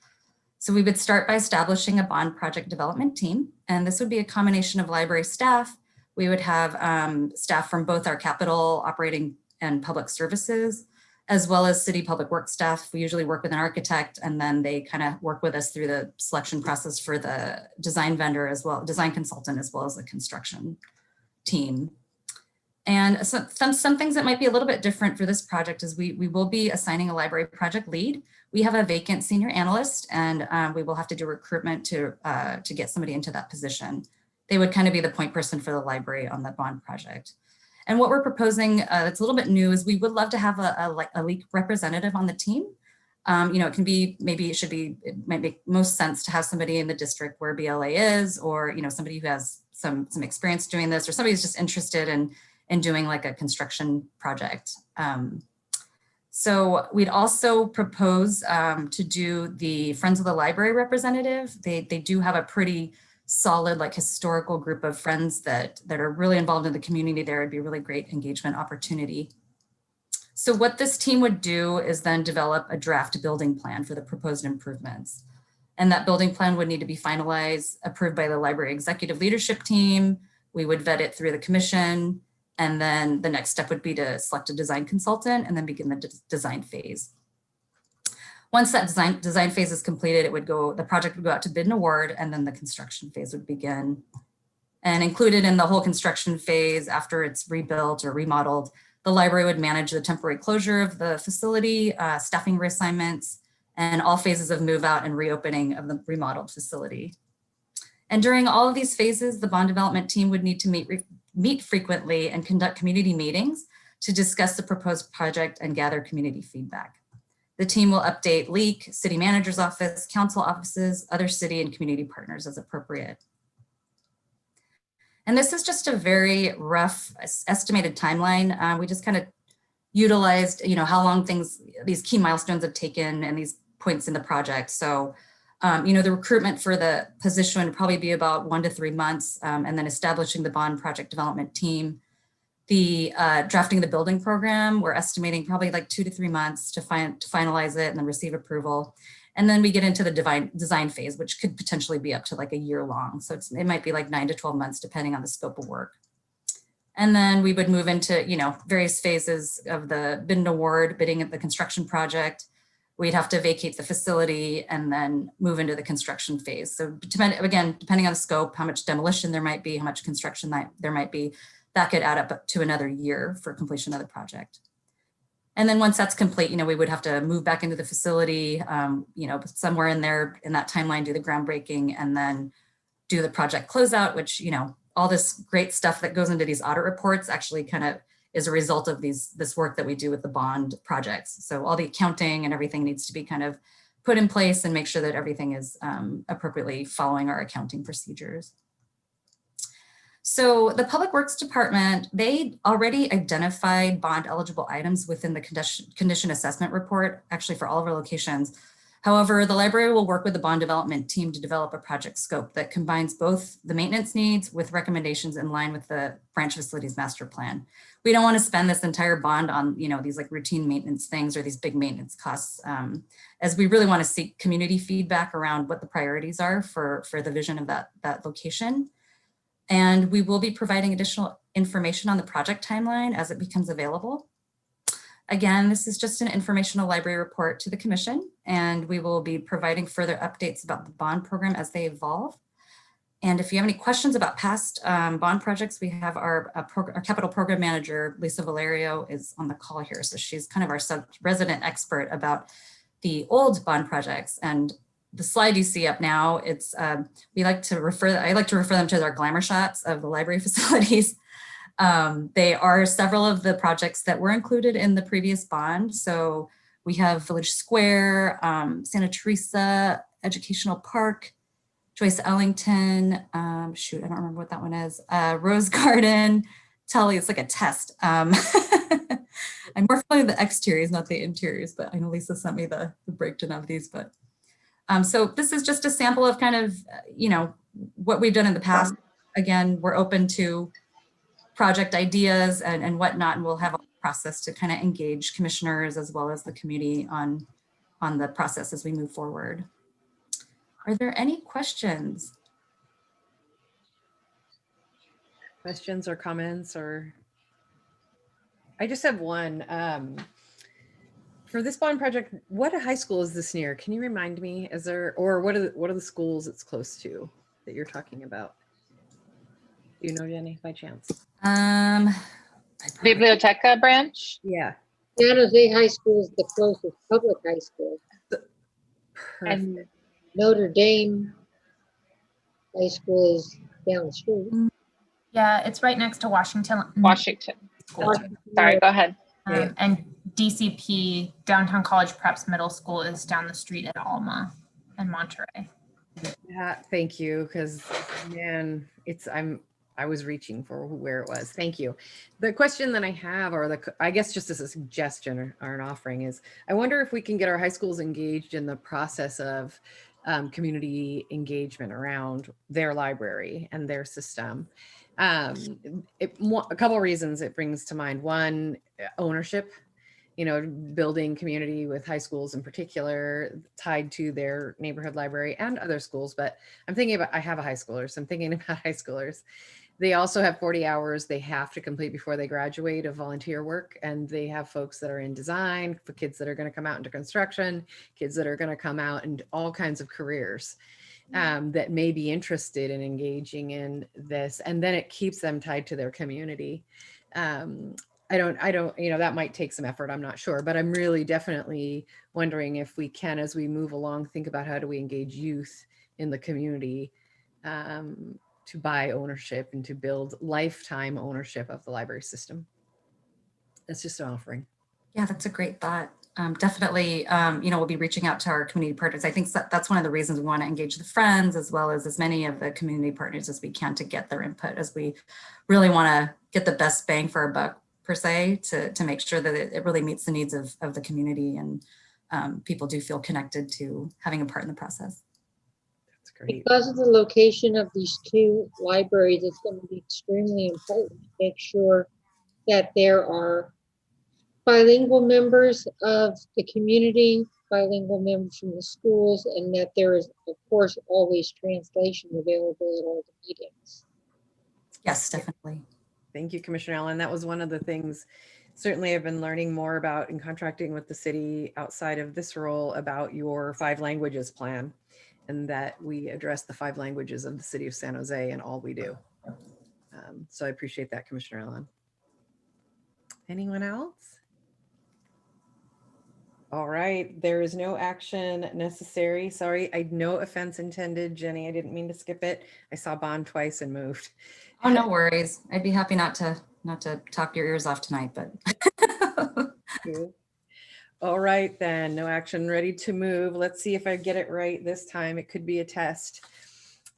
So we would start by establishing a bond project development team, and this would be a combination of library staff. We would have staff from both our capital, operating, and public services, as well as city public works staff. We usually work with an architect, and then they kind of work with us through the selection process for the design vendor as well, design consultant, as well as the construction team. And so some things that might be a little bit different for this project is we will be assigning a library project lead. We have a vacant senior analyst, and we will have to do recruitment to get somebody into that position. They would kind of be the point person for the library on the bond project. And what we're proposing that's a little bit new is we would love to have a LEAK representative on the team. It can be, it might make most sense to have somebody in the district where BLA is, or, somebody who has some experience doing this, or somebody who's just interested in doing like a construction project. So we'd also propose to do the Friends of the Library representative. They do have a pretty solid, like, historical group of friends that are really involved in the community there. It'd be a really great engagement opportunity. So what this team would do is then develop a draft building plan for the proposed improvements. And that building plan would need to be finalized, approved by the library executive leadership team. We would vet it through the commission. And then the next step would be to select a design consultant and then begin the design phase. Once that design phase is completed, the project would go out to bid and award, and then the construction phase would begin. And included in the whole construction phase, after it's rebuilt or remodeled, the library would manage the temporary closure of the facility, staffing reassignments, and all phases of move out and reopening of the remodeled facility. And during all of these phases, the bond development team would need to meet frequently and conduct community meetings to discuss the proposed project and gather community feedback. The team will update LEAK, city manager's office, council offices, other city and community partners as appropriate. And this is just a very rough estimated timeline. We just kind of utilized, how long these key milestones have taken and these points in the project. So, the recruitment for the position would probably be about 1 to 3 months, and then establishing the bond project development team. The drafting the building program, we're estimating probably like 2 to 3 months to finalize it and then receive approval. And then we get into the design phase, which could potentially be up to like a year long. So it might be like 9 to 12 months, depending on the scope of work. And then we would move into, various phases of the bid and award, bidding at the construction project. We'd have to vacate the facility and then move into the construction phase. So depending on the scope, how much demolition there might be, how much construction there might be, that could add up to another year for completion of the project. And then once that's complete, we would have to move back into the facility, somewhere in that timeline, do the groundbreaking, and then do the project closeout, which, all this great stuff that goes into these audit reports actually kind of is a result of this work that we do with the bond projects. So all the accounting and everything needs to be kind of put in place and make sure that everything is appropriately following our accounting procedures. So the Public Works Department, they already identified bond eligible items within the condition assessment report, actually for all of our locations. However, the library will work with the bond development team to develop a project scope that combines both the maintenance needs with recommendations in line with the branch facilities master plan. We don't want to spend this entire bond on, these like routine maintenance things or these big maintenance costs, as we really want to seek community feedback around what the priorities are for the vision of that location. And we will be providing additional information on the project timeline as it becomes available. Again, this is just an informational library report to the commission, and we will be providing further updates about the bond program as they evolve. And if you have any questions about past bond projects, we have our capital program manager, Lisa Valerio, is on the call here. So she's kind of our resident expert about the old bond projects. And the slide you see up now, it's I like to refer them to our glamour shots of the library facilities. They are several of the projects that were included in the previous bond. So we have Village Square, Santa Teresa, Educational Park, Joyce Ellington, shoot, I don't remember what that one is, Rose Garden, Tully, it's like a test. I'm more familiar with the exteriors, not the interiors, but I know Lisa sent me the breakdown of these. But so this is just a sample of kind of, what we've done in the past. Again, we're open to project ideas and whatnot, and we'll have a process to kind of engage commissioners as well as the community on the process as we move forward. Are there any questions? Questions or comments? Or I just have one. For this bond project, what high school is this near? Can you remind me? Is there, or what are the schools it's close to that you're talking about? Do you know, Jenny, by chance? Biblioteca branch? Yeah. San Jose High School is the closest public high school. And Notre Dame High School is down the street. Yeah, it's right next to Washington. Sorry, go ahead. And DCP, Downtown College Preps Middle School, is down the street at Alma and Monterey. Yeah, thank you, because man, I was reaching for where it was. Thank you. The question that I have, or I guess just as a suggestion or an offering, is I wonder if we can get our high schools engaged in the process of community engagement around their library and their system. A couple of reasons it brings to mind. One, ownership, building community with high schools in particular tied to their neighborhood library and other schools. But I'm thinking about, I have a high schooler, so I'm thinking about high schoolers. They also have 40 hours they have to complete before they graduate of volunteer work. And they have folks that are in design, for kids that are going to come out into construction, kids that are going to come out in all kinds of careers that may be interested in engaging in this. And then it keeps them tied to their community. I don't, that might take some effort, I'm not sure, but I'm really definitely wondering if we can, as we move along, think about how do we engage youth in the community to buy ownership and to build lifetime ownership of the library system. That's just an offering. Yeah, that's a great thought. Definitely, we'll be reaching out to our community partners. I think that's one of the reasons we want to engage the Friends as well as many of the community partners as we can to get their input, as we really want to get the best bang for our buck, per se, to make sure that it really meets the needs of the community and people do feel connected to having a part in the process. That's great. Because of the location of these two libraries, it's going to be extremely important to make sure that there are bilingual members of the community, bilingual members from the schools, and that there is, of course, always translation available at all the meetings. Yes, definitely. Thank you, Commissioner Allen. That was one of the things certainly I've been learning more about in contracting with the city outside of this role about your 5 languages plan, and that we address the 5 languages of the city of San Jose in all we do. So I appreciate that, Commissioner Allen. Anyone else? All right, there is no action necessary. Sorry, no offense intended, Jenny. I didn't mean to skip it. I saw bond twice and moved. Oh, no worries. I'd be happy not to talk your ears off tonight, but. All right, then, no action, ready to move. Let's see if I get it right this time. It could be a test.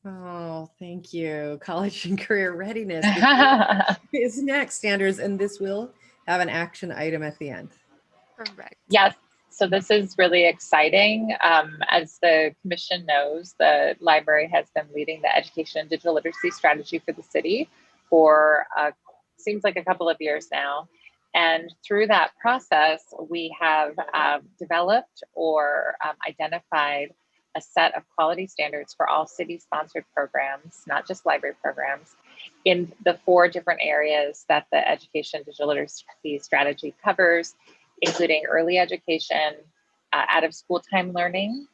Oh, thank you. College and career readiness is next, standards, and this will have an action item at the end. Correct. Yes. So this is really exciting. As the commission knows, the library has been leading the education and digital literacy strategy for the city for seems like a couple of years now. And through that process, we have developed or identified a set of quality standards for all city-sponsored programs, not just library programs, in the 4 different areas that the education digital literacy strategy covers, including early education, out-of-school time learning,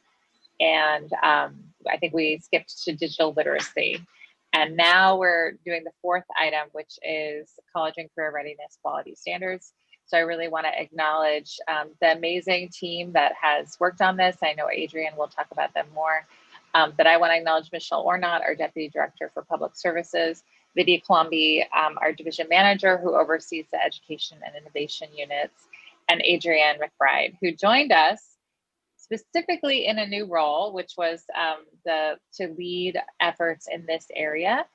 and I think we skipped to digital literacy. And now we're doing the 4th item, which is college and career readiness quality standards. So I really want to acknowledge the amazing team that has worked on this. I know Adrian will talk about them more, but I want to acknowledge Michelle Ornott, our Deputy Director for Public Services, Vidya Colombi, our Division Manager who oversees the education and innovation units, and Adrian Mcbride, who joined us specifically in a new role, which was to lead efforts in this area.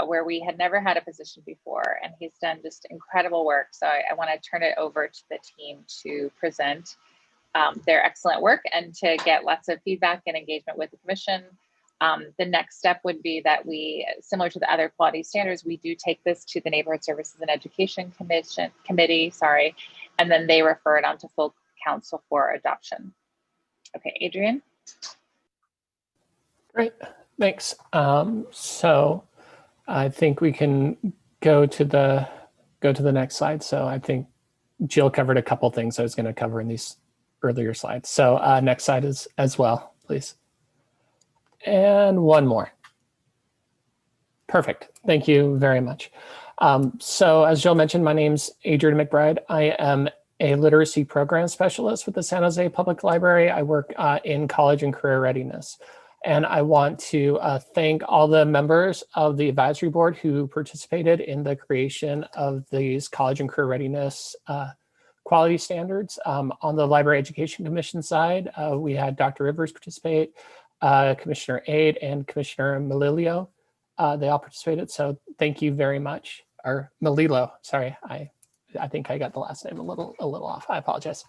where we had never had a position before, and he's done just incredible work. So I want to turn it over to the team to present their excellent work and to get lots of feedback and engagement with the commission. The next step would be that we, similar to the other quality standards, we do take this to the Neighborhood Services and Education Committee, and then they refer it on to full council for adoption. Okay, Adrian. Great, thanks. So I think we can go to the next slide. So I think Jill covered a couple things I was going to cover in these earlier slides. So next slide is as well, please. And one more. Perfect. Thank you very much. So as Jill mentioned, my name's Adrian Mcbride. I am a literacy program specialist with the San Jose Public Library. I work in college and career readiness. And I want to thank all the members of the advisory board who participated in the creation of these college and career readiness quality standards. On the Library Education Commission side, we had Dr. Rivers participate, Commissioner Aide and Commissioner Melillo. They all participated, so thank you very much. Or Melillo, sorry, I think I got the last name a little off. I apologize.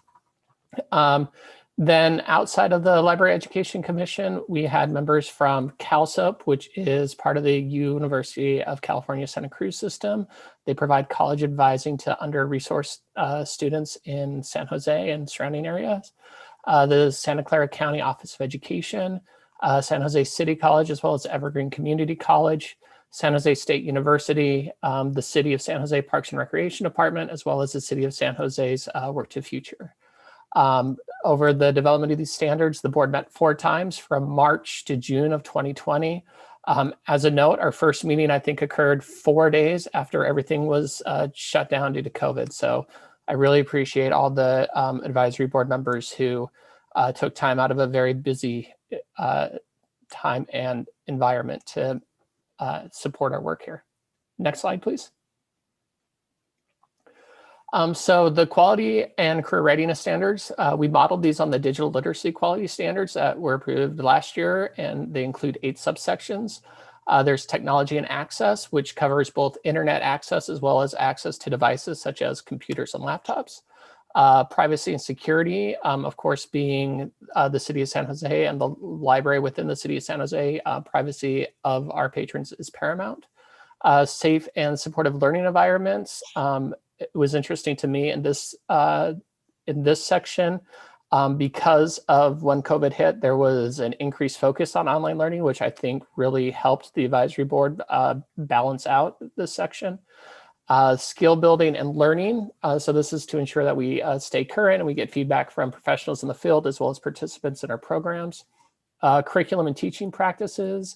Then outside of the Library Education Commission, we had members from CalSOAP, which is part of the University of California Santa Cruz system. They provide college advising to under-resourced students in San Jose and surrounding areas. The Santa Clara County Office of Education, San Jose City College, as well as Evergreen Community College, San Jose State University, the City of San Jose Parks and Recreation Department, as well as the City of San Jose's Work to Future. Over the development of these standards, the board met 4 times from March to June of 2020. As a note, our first meeting, I think, occurred 4 days after everything was shut down due to COVID. So I really appreciate all the advisory board members who took time out of a very busy time and environment to support our work here. Next slide, please. So the quality and career readiness standards, we modeled these on the digital literacy quality standards that were approved last year, and they include 8 subsections. There's technology and access, which covers both internet access as well as access to devices such as computers and laptops. Privacy and security, of course, being the City of San Jose and the library within the City of San Jose, privacy of our patrons is paramount. Safe and supportive learning environments. It was interesting to me in this section, because of when COVID hit, there was an increased focus on online learning, which I think really helped the advisory board balance out this section. Skill building and learning. So this is to ensure that we stay current and we get feedback from professionals in the field as well as participants in our programs. Curriculum and teaching practices.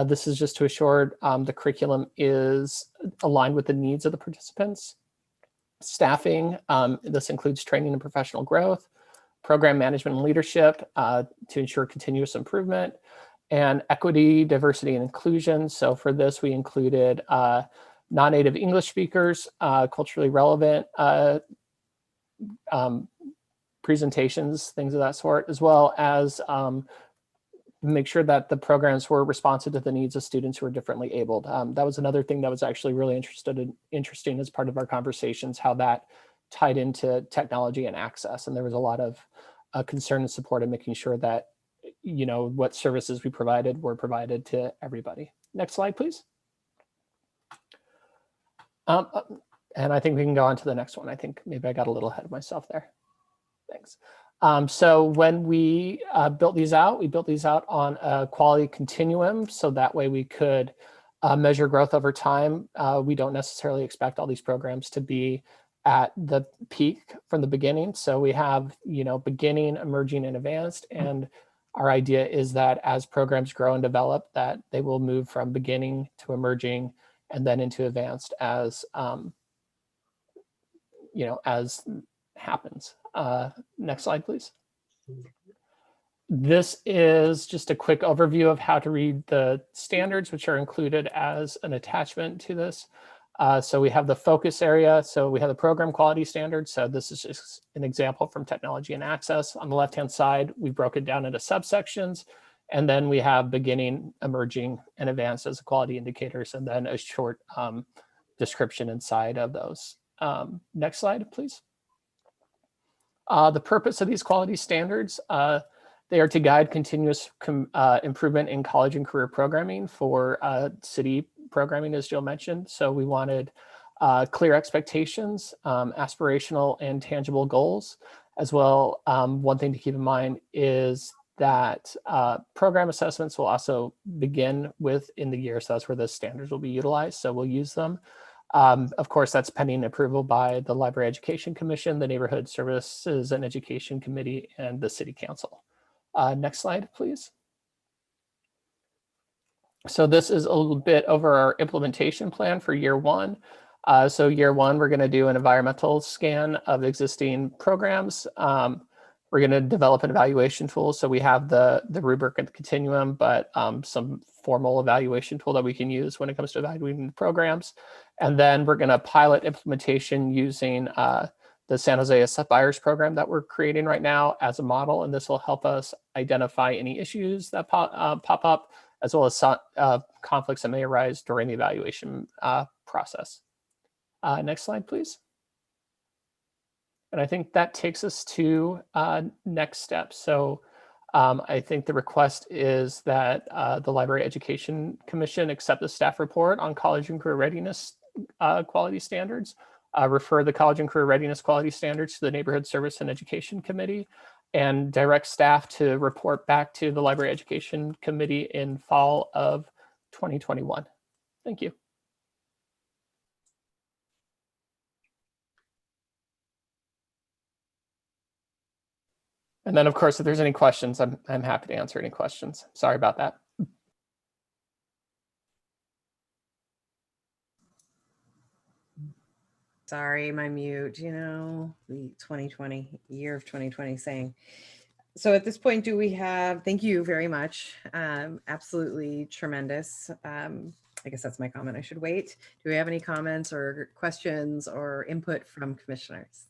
This is just to assure the curriculum is aligned with the needs of the participants. Staffing, this includes training and professional growth, program management and leadership to ensure continuous improvement, and equity, diversity, and inclusion. So for this, we included non-native English speakers, culturally relevant presentations, things of that sort, as well as make sure that the programs were responsive to the needs of students who are differently abled. That was another thing that was actually really interesting as part of our conversations, how that tied into technology and access. And there was a lot of concern and support in making sure that, you know, what services we provided were provided to everybody. Next slide, please. And I think we can go on to the next one. I think maybe I got a little ahead of myself there. Thanks. So when we built these out, we built these out on a quality continuum. So that way we could measure growth over time. We don't necessarily expect all these programs to be at the peak from the beginning. So we have, you know, beginning, emerging, and advanced. And our idea is that as programs grow and develop, that they will move from beginning to emerging and then into advanced as, you know, as happens. Next slide, please. This is just a quick overview of how to read the standards, which are included as an attachment to this. So we have the focus area. So we have the program quality standards. So this is just an example from technology and access. On the left-hand side, we broke it down into subsections. And then we have beginning, emerging, and advanced as quality indicators, and then a short description inside of those. Next slide, please. The purpose of these quality standards, they are to guide continuous improvement in college and career programming for city programming, as Jill mentioned. So we wanted clear expectations, aspirational and tangible goals, as well. One thing to keep in mind is that program assessments will also begin within the year. So that's where the standards will be utilized. So we'll use them. Of course, that's pending approval by the Library Education Commission, the Neighborhood Services and Education Committee, and the City Council. Next slide, please. So this is a little bit over our implementation plan for year one. So year one, we're going to do an environmental scan of existing programs. We're going to develop an evaluation tool. So we have the rubric and the continuum, but some formal evaluation tool that we can use when it comes to evaluating the programs. And then we're going to pilot implementation using the San Jose Aspires program that we're creating right now as a model. And this will help us identify any issues that pop up, as well as conflicts that may arise during the evaluation process. Next slide, please. And I think that takes us to next steps. So I think the request is that the Library Education Commission accept the staff report on college and career readiness quality standards, refer the college and career readiness quality standards to the Neighborhood Service and Education Committee, and direct staff to report back to the Library Education Committee in fall of 2021. Thank you. And then, of course, if there's any questions, I'm happy to answer any questions. Sorry about that. Sorry, my mute, you know, the 2020, year of 2020 saying. So at this point, do we have, thank you very much. Absolutely tremendous. I guess that's my comment. I should wait. Do we have any comments or questions or input from commissioners?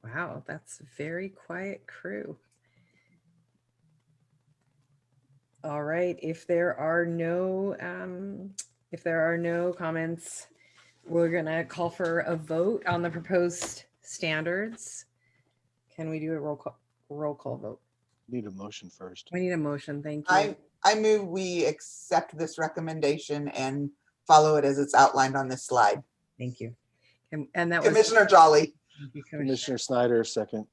Wow, that's a very quiet crew. All right, if there are no comments, we're gonna call for a vote on the proposed standards. Can we do a roll call vote? Need a motion first. We need a motion, thank you. I move we accept this recommendation and follow it as it's outlined on this slide. Thank you. And that Commissioner Jolly. Thank you, Commissioner Snyder, second.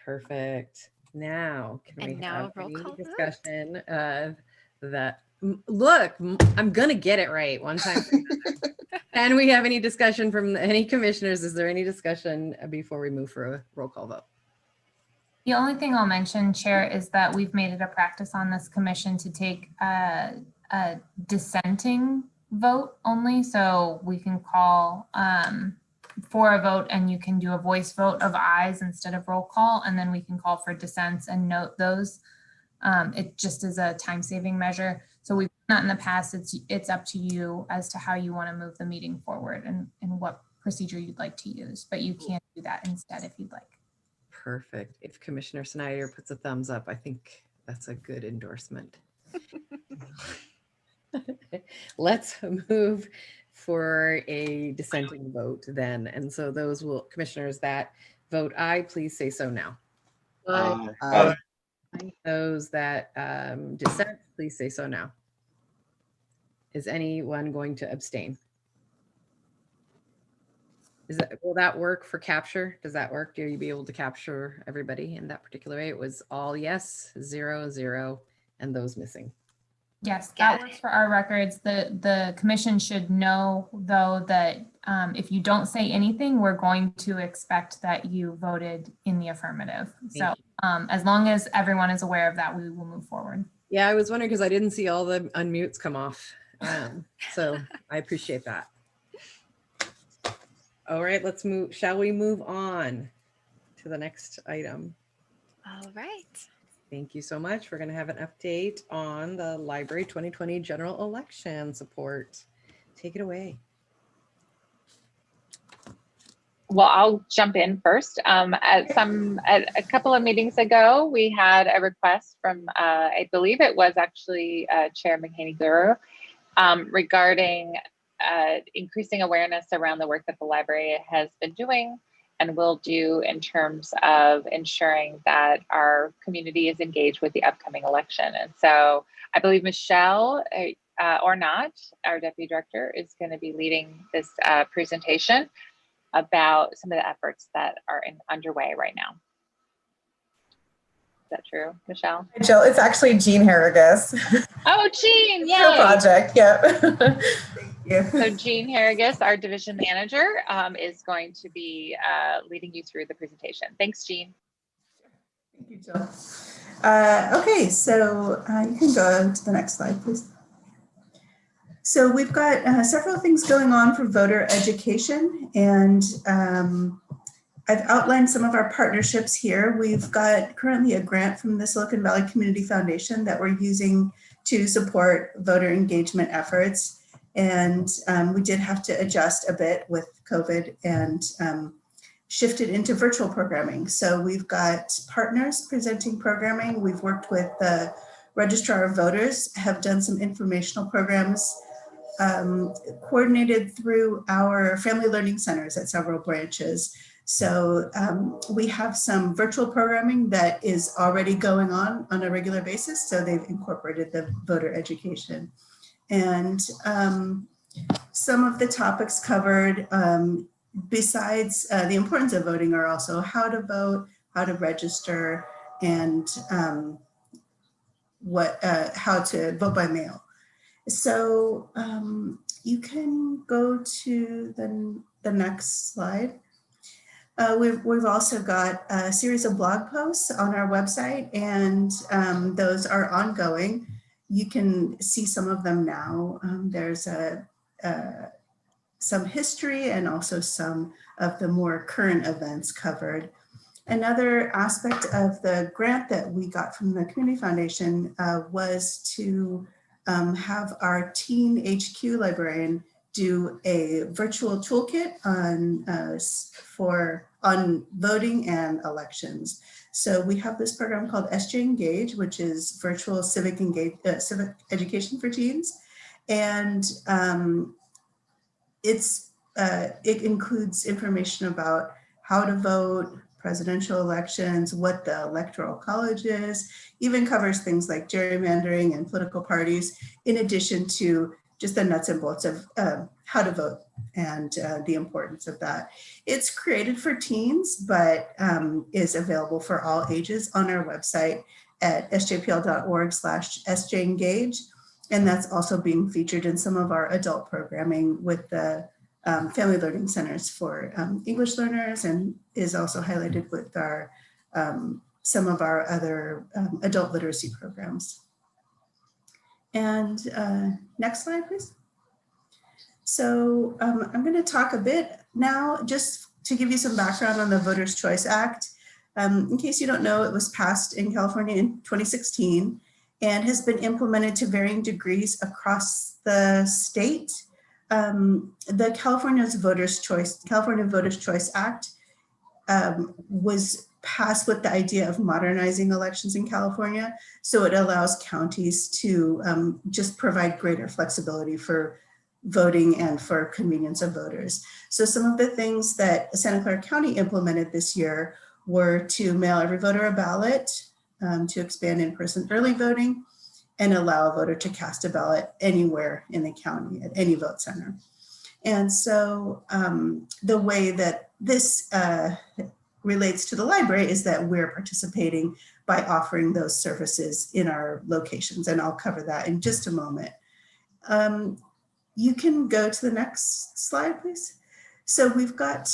Perfect. Now, can we have roll any call discussion of that? Look, I'm gonna get it right one time. Can we have any discussion from any commissioners? Is there any discussion before we move for a roll call vote? The only thing I'll mention, Chair, is that we've made it a practice on this commission to take a dissenting vote only. So we can call for a vote and you can do a voice vote of ayes instead of roll call. And then we can call for dissents and note those. It just is a time saving measure. So we've done that in the past. It's up to you as to how you want to move the meeting forward and what procedure you'd like to use, but you can do that instead if you'd like. Perfect. If Commissioner Snyder puts a thumbs up, I think that's a good endorsement. Let's move for a dissenting vote then. And so those commissioners that vote aye, please say so now. Aye. Those that dissent, please say so now. Is anyone going to abstain? Will that work for capture? Does that work? Do you be able to capture everybody in that particular way? It was all yes, 0, 0, and those missing. Yes, that works for our records. The commission should know, though, that if you don't say anything, we're going to expect that you voted in the affirmative. So as long as everyone is aware of that, we will move forward. Yeah, I was wondering because I didn't see all the unmutes come off. So I appreciate that. All right, let's move. Shall we move on to the next item? All right. Thank you so much. We're going to have an update on the Library 2020 general election support. Take it away. Well, I'll jump in first. At a couple of meetings ago, we had a request from, I believe it was actually Chair McHaney-Guru, regarding increasing awareness around the work that the library has been doing and will do in terms of ensuring that our community is engaged with the upcoming election. And so I believe Michelle Ornat, our Deputy Director, is going to be leading this presentation about some of the efforts that are underway right now. Is that true, Michelle? Jill, it's actually Jean Harrigus. Oh, Jean, yay! Her project, yep. Thank you. So Jean Harrigus, our division manager, is going to be leading you through the presentation. Thanks, Jean. Thank you, Jill. Okay, so you can go to the next slide, please. So we've got several things going on for voter education, and I've outlined some of our partnerships here. We've got currently a grant from the Silicon Valley Community Foundation that we're using to support voter engagement efforts. And we did have to adjust a bit with COVID and shifted into virtual programming. So we've got partners presenting programming. We've worked with the Registrar of Voters, have done some informational programs coordinated through our family learning centers at several branches. So we have some virtual programming that is already going on a regular basis. So they've incorporated the voter education. And some of the topics covered, besides the importance of voting, are also how to vote, how to register, and how to vote by mail. So you can go to the next slide. We've also got a series of blog posts on our website, and those are ongoing. You can see some of them now. There's some history and also some of the more current events covered. Another aspect of the grant that we got from the Community Foundation was to have our Teen HQ librarian do a virtual toolkit on voting and elections. So we have this program called SJ Engage, which is virtual civic education for teens, and it includes information about how to vote, presidential elections, what the electoral college is, even covers things like gerrymandering and political parties, in addition to just the nuts and bolts of how to vote and the importance of that. It's created for teens, but is available for all ages on our website at sjpl.org/sjengage. And that's also being featured in some of our adult programming with the family learning centers for English learners, and is also highlighted with our some of our other adult literacy programs. And next slide, please. So I'm going to talk a bit now just to give you some background on the Voters' Choice Act. In case you don't know, it was passed in California in 2016 and has been implemented to varying degrees across the state. The California Voters' Choice Act was passed with the idea of modernizing elections in California. So it allows counties to just provide greater flexibility for voting and for convenience of voters. So some of the things that Santa Clara County implemented this year were to mail every voter a ballot, to expand in-person early voting, and allow a voter to cast a ballot anywhere in the county at any vote center. And so the way that this relates to the library is that we're participating by offering those services in our locations, and I'll cover that in just a moment. You can go to the next slide, please. So we've got,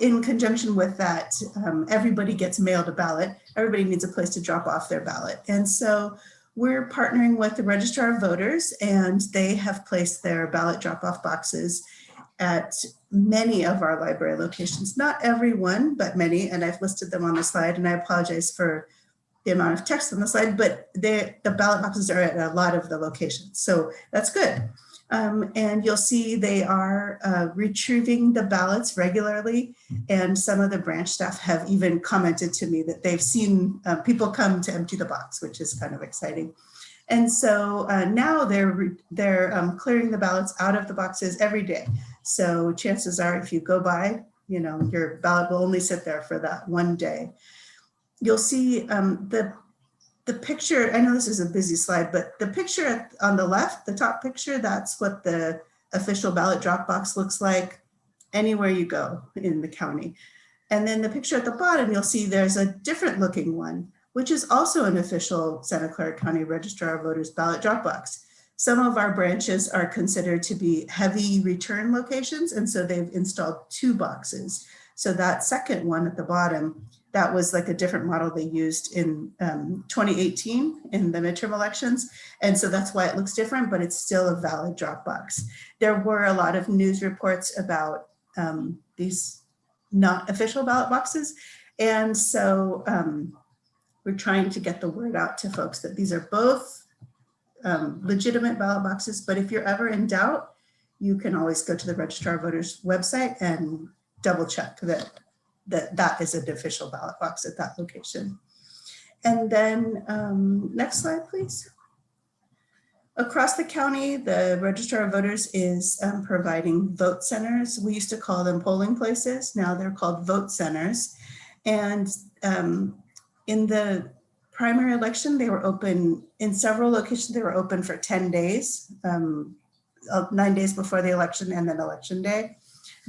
in conjunction with that, everybody gets mailed a ballot. Everybody needs a place to drop off their ballot. And so we're partnering with the Registrar of Voters, and they have placed their ballot drop-off boxes at many of our library locations. Not every one, but many, and I've listed them on the slide, and I apologize for the amount of text on the slide, but the ballot boxes are at a lot of the locations, so that's good. And you'll see they are retrieving the ballots regularly. And some of the branch staff have even commented to me that they've seen people come to empty the box, which is kind of exciting. And so now they're clearing the ballots out of the boxes every day. So chances are, if you go by, you know, your ballot will only sit there for that one day. You'll see the picture. I know this is a busy slide, but the picture on the left, the top picture, that's what the official ballot drop box looks like anywhere you go in the county. And then the picture at the bottom, you'll see there's a different looking one, which is also an official Santa Clara County Registrar of Voters ballot drop box. Some of our branches are considered to be heavy return locations, and so they've installed 2 boxes. So that second one at the bottom, that was like a different model they used in 2018 in the midterm elections. And so that's why it looks different, but it's still a valid drop box. There were a lot of news reports about these not official ballot boxes. And so we're trying to get the word out to folks that these are both legitimate ballot boxes, but if you're ever in doubt, you can always go to the Registrar of Voters website and double check that is an official ballot box at that location. And then next slide, please. Across the county, the Registrar of Voters is providing vote centers. We used to call them polling places. Now they're called vote centers. And in the primary election, they were open in several locations. They were open for 10 days, 9 days before the election and then election day.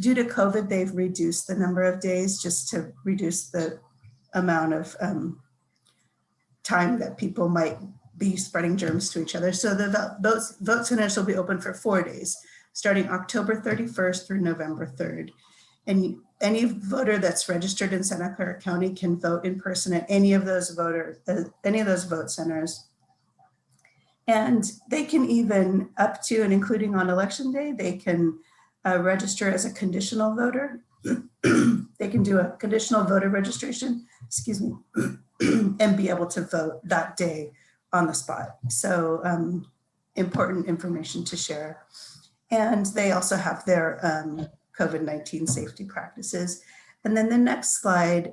Due to COVID, they've reduced the number of days just to reduce the amount of time that people might be spreading germs to each other. So the vote centers will be open for 4 days, starting October 31st through November 3rd. And any voter that's registered in Santa Clara County can vote in person at any of those vote centers. And they can even up to and including on election day, they can register as a conditional voter. They can do a conditional voter registration, excuse me, and be able to vote that day on the spot. So important information to share. And they also have their COVID-19 safety practices. And then the next slide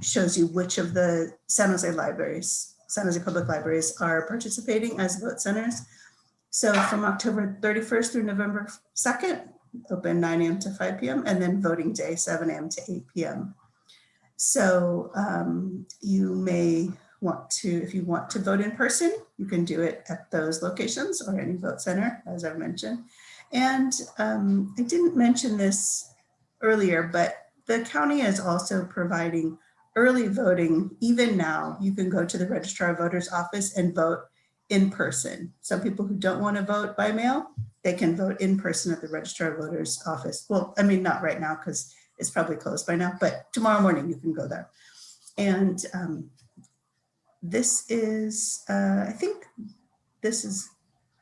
shows you which of the San Jose libraries, San Jose Public Libraries are participating as vote centers. So from October 31st through November 2nd, open 9 a.m. to 5 p.m. and then voting day 7 a.m. to 8 p.m. So you may want to, if you want to vote in person, you can do it at those locations or any vote center, as I've mentioned. And I didn't mention this earlier, but the county is also providing early voting. Even now, you can go to the Registrar of Voters office and vote in person. Some people who don't want to vote by mail, they can vote in person at the Registrar of Voters office. Well, I mean, not right now because it's probably closed by now, but tomorrow morning you can go there. And this is, I think this is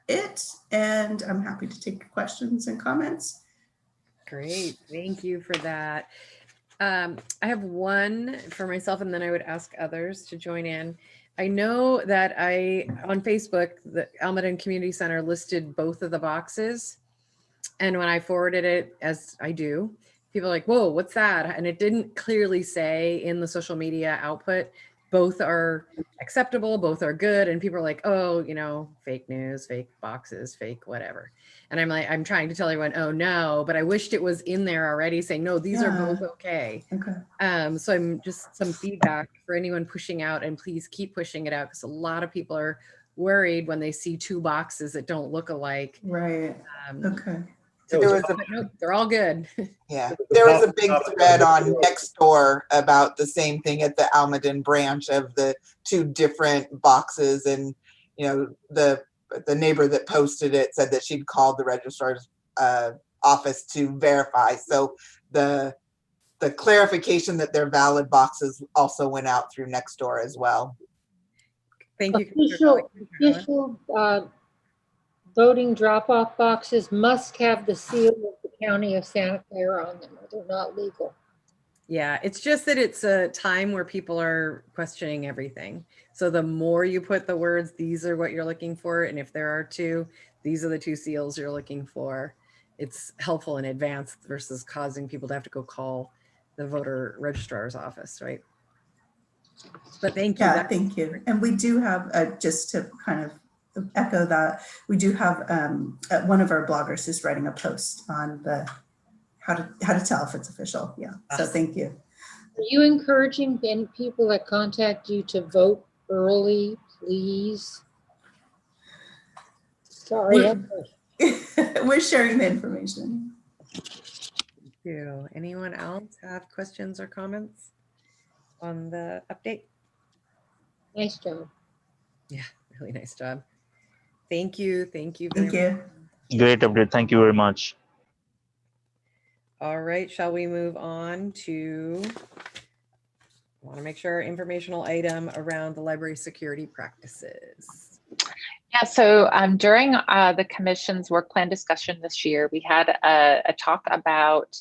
it. And I'm happy to take questions and comments. Great, thank you for that. I have one for myself and then I would ask others to join in. I know that on Facebook, the Almaden Community Center listed both of the boxes. And when I forwarded it, as I do, people are like, whoa, what's that? And it didn't clearly say in the social media output, both are acceptable, both are good. And people are like, oh, you know, fake news, fake boxes, fake whatever. And I'm like, I'm trying to tell everyone, oh no, but I wished it was in there already saying, no, these are both okay. So I'm just some feedback for anyone pushing out, and please keep pushing it out because a lot of people are worried when they see 2 boxes that don't look alike. Right. Okay. So they're all good. Yeah, there was a big thread on Nextdoor about the same thing at the Almaden branch of the 2 different boxes, and you know the neighbor that posted it said that she'd called the registrar's office to verify. So the clarification that they're valid boxes also went out through Nextdoor as well. Thank you. Official voting drop-off boxes must have the seal of the County of Santa Clara on them, or they're not legal. Yeah, it's just that it's a time where people are questioning everything. So the more you put the words, these are what you're looking for, and if there are 2, these are the 2 seals you're looking for. It's helpful in advance versus causing people to have to go call the voter registrar's office, right? But thank you. Yeah, thank you. And we do have, just to kind of echo that, we do have one of our bloggers is writing a post on the how to tell if it's official. Yeah, so thank you. Are you encouraging any people that contact you to vote early, please? Sorry. We're sharing the information. Thank you. Anyone else have questions or comments on the update? Nice job. Yeah, really nice job. Thank you. Thank you. Thank you. Great update. Thank you very much. All right, shall we move on to, I want to make sure our informational item around the library security practices. Yeah, so during the commission's work plan discussion this year, we had a talk about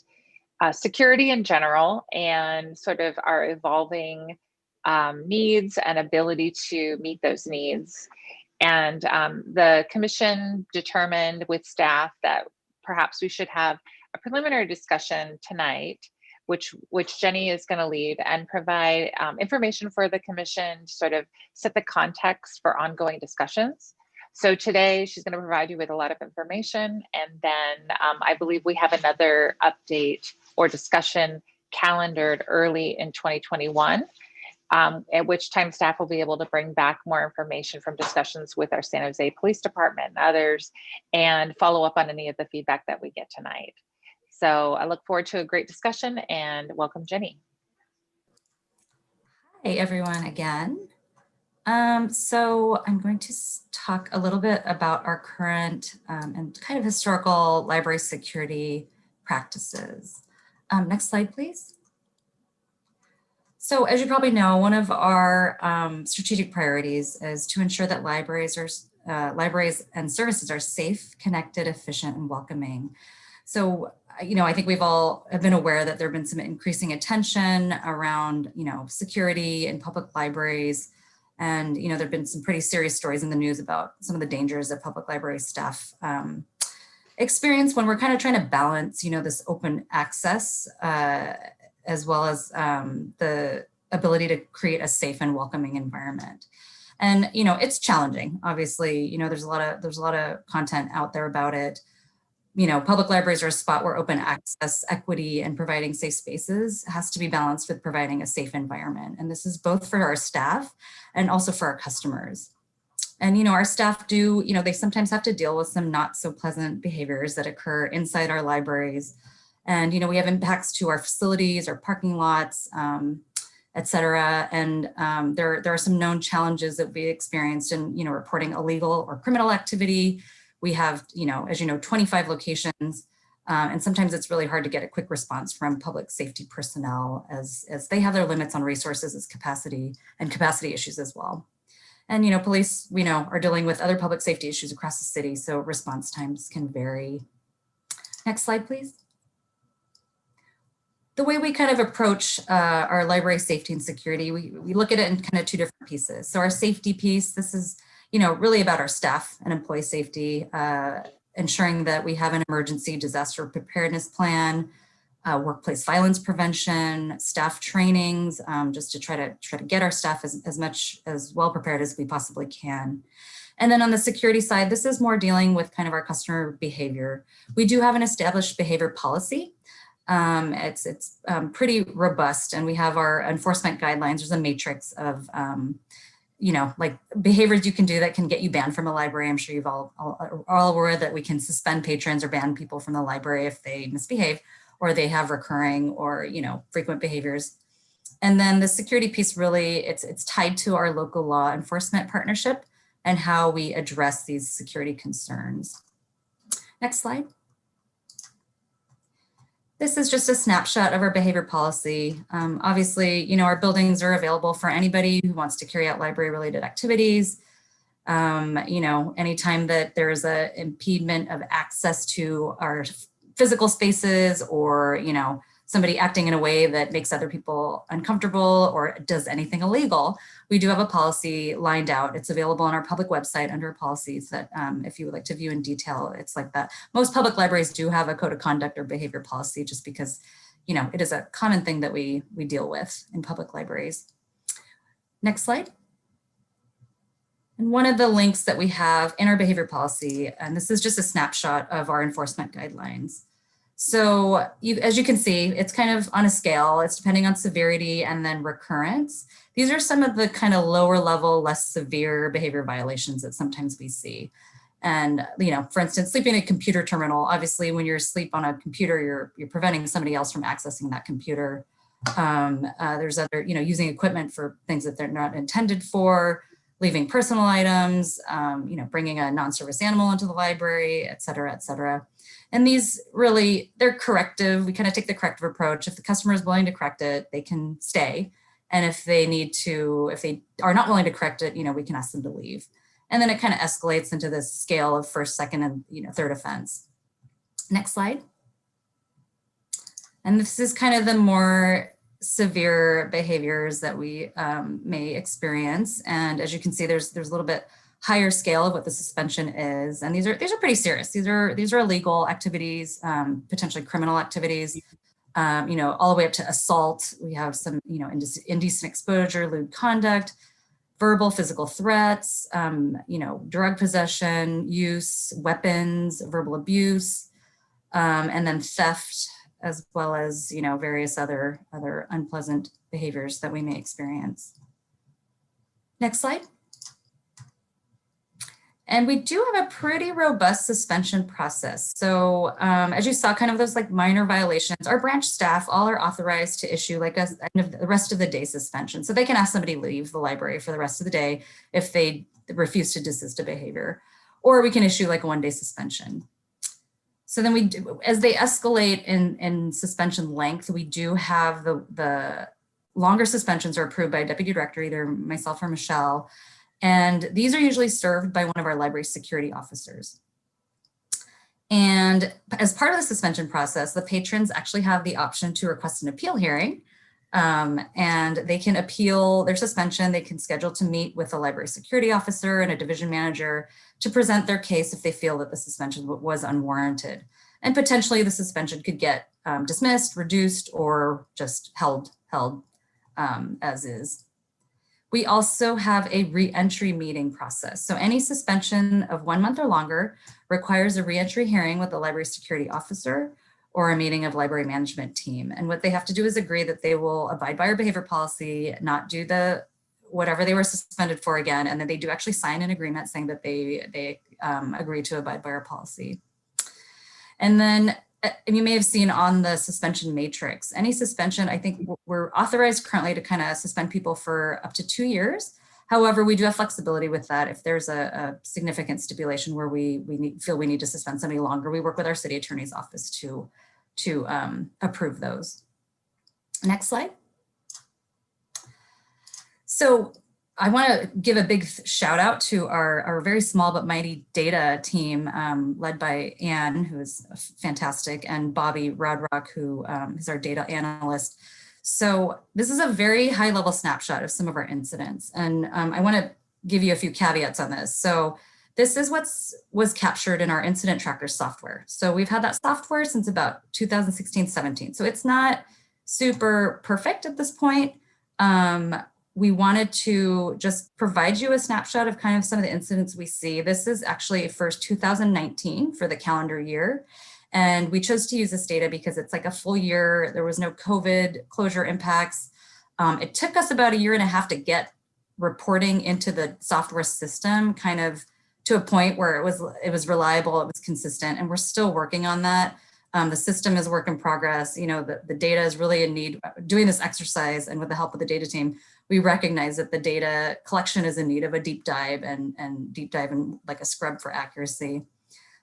security in general and sort of our evolving needs and ability to meet those needs. And the commission determined with staff that perhaps we should have a preliminary discussion tonight, which Jenny is going to lead and provide information for the commission to sort of set the context for ongoing discussions. So today she's going to provide you with a lot of information, and then I believe we have another update or discussion calendared early in 2021, at which time staff will be able to bring back more information from discussions with our San Jose Police Department and others, and follow up on any of the feedback that we get tonight. So I look forward to a great discussion, and welcome, Jenny. Hi, everyone, again. So I'm going to talk a little bit about our current and kind of historical library security practices. Next slide, please. So as you probably know, one of our strategic priorities is to ensure that libraries and services are safe, connected, efficient, and welcoming. So, I think we've all have been aware that there have been some increasing attention around, security in public libraries. And, there have been some pretty serious stories in the news about some of the dangers that public library staff experience when we're kind of trying to balance, this open access as well as the ability to create a safe and welcoming environment. And, it's challenging. Obviously, there's a lot of content out there about it. Public libraries are a spot where open access, equity, and providing safe spaces has to be balanced with providing a safe environment. And this is both for our staff and also for our customers. And, our staff do, they sometimes have to deal with some not so pleasant behaviors that occur inside our libraries. And, we have impacts to our facilities, our parking lots, et cetera. And there are some known challenges that we experienced in, reporting illegal or criminal activity. We have, as 25 locations, and sometimes it's really hard to get a quick response from public safety personnel as they have their limits on resources as capacity issues as well. And, police, we know, are dealing with other public safety issues across the city, so response times can vary. Next slide, please. The way we kind of approach our library safety and security, we look at it in kind of 2 different pieces. So our safety piece, this is really about our staff and employee safety, ensuring that we have an emergency disaster preparedness plan, workplace violence prevention, staff trainings, just to try to get our staff as well prepared as we possibly can. And then on the security side, this is more dealing with kind of our customer behavior. We do have an established behavior policy. It's pretty robust, and we have our enforcement guidelines. There's a matrix of like behaviors you can do that can get you banned from a library. I'm sure you've all aware that we can suspend patrons or ban people from the library if they misbehave or they have recurring or, frequent behaviors. And then the security piece really, it's tied to our local law enforcement partnership and how we address these security concerns. Next slide. This is just a snapshot of our behavior policy. Obviously, our buildings are available for anybody who wants to carry out library-related activities. Anytime that there is an impediment of access to our physical spaces or, somebody acting in a way that makes other people uncomfortable or does anything illegal, we do have a policy lined out. It's available on our public website under policies that if you would like to view in detail, it's like that. Most public libraries do have a code of conduct or behavior policy just because, you know, it is a common thing that we deal with in public libraries. Next slide. And one of the links that we have in our behavior policy, and this is just a snapshot of our enforcement guidelines. So as you can see, it's kind of on a scale. It's depending on severity and then recurrence. These are some of the kind of lower level, less severe behavior violations that sometimes we see. And, you know, for instance, sleeping at a computer terminal, obviously when you're asleep on a computer, you're preventing somebody else from accessing that computer. There's other, you know, using equipment for things that they're not intended for, leaving personal items, you know, bringing a non-service animal into the library, et cetera, et cetera. And these really, they're corrective. We kind of take the corrective approach. If the customer is willing to correct it, they can stay. And if they need to, if they are not willing to correct it, you know, we can ask them to leave. And then it kind of escalates into this scale of first, second, and, you know, third offense. Next slide. And this is kind of the more severe behaviors that we may experience. And as you can see, there's a little bit higher scale of what the suspension is. And these are pretty serious. These are illegal activities, potentially criminal activities, you know, all the way up to assault. We have some, you know, indecent exposure, lewd conduct, verbal, physical threats, you know, drug possession, use, weapons, verbal abuse, and then theft, as well as, you know, various other unpleasant behaviors that we may experience. Next slide. And we do have a pretty robust suspension process. So as you saw, kind of those like minor violations, our branch staff all are authorized to issue like a the rest of the day suspension. So they can ask somebody to leave the library for the rest of the day if they refuse to desist a behavior, or we can issue like a one-day suspension. So then we do, as they escalate in suspension length, we do have the longer suspensions are approved by a deputy director, either myself or Michelle. And these are usually served by one of our library security officers. And as part of the suspension process, the patrons actually have the option to request an appeal hearing. And they can appeal their suspension. They can schedule to meet with a library security officer and a division manager to present their case if they feel that the suspension was unwarranted. And potentially the suspension could get dismissed, reduced, or just held as is. We also have a re-entry meeting process. So any suspension of 1 month or longer requires a re-entry hearing with the library security officer or a meeting of library management team. And what they have to do is agree that they will abide by our behavior policy, not do whatever they were suspended for again. And then they do actually sign an agreement saying that they agree to abide by our policy. And then you may have seen on the suspension matrix, any suspension, I think we're authorized currently to kind of suspend people for up to 2 years. However, we do have flexibility with that. If there's a significant stipulation where we feel we need to suspend somebody longer, we work with our city attorney's office to approve those. Next slide. So I want to give a big shout out to our very small but mighty data team led by Anne, who is fantastic, and Bobby Rodrock, who is our data analyst. So this is a very high level snapshot of some of our incidents. And I want to give you a few caveats on this. So this is was captured in our incident tracker software. So we've had that software since about 2016-17. So it's not super perfect at this point. We wanted to just provide you a snapshot of kind of some of the incidents we see. This is actually first 2019 for the calendar year. And we chose to use this data because it's like a full year. There was no COVID closure impacts. It took us about 1.5 years to get reporting into the software system kind of to a point where it was reliable, it was consistent, and we're still working on that. The system is work in progress. You know, the data is really in need. Doing this exercise and with the help of the data team, we recognize that the data collection is in need of a deep dive and deep dive and like a scrub for accuracy.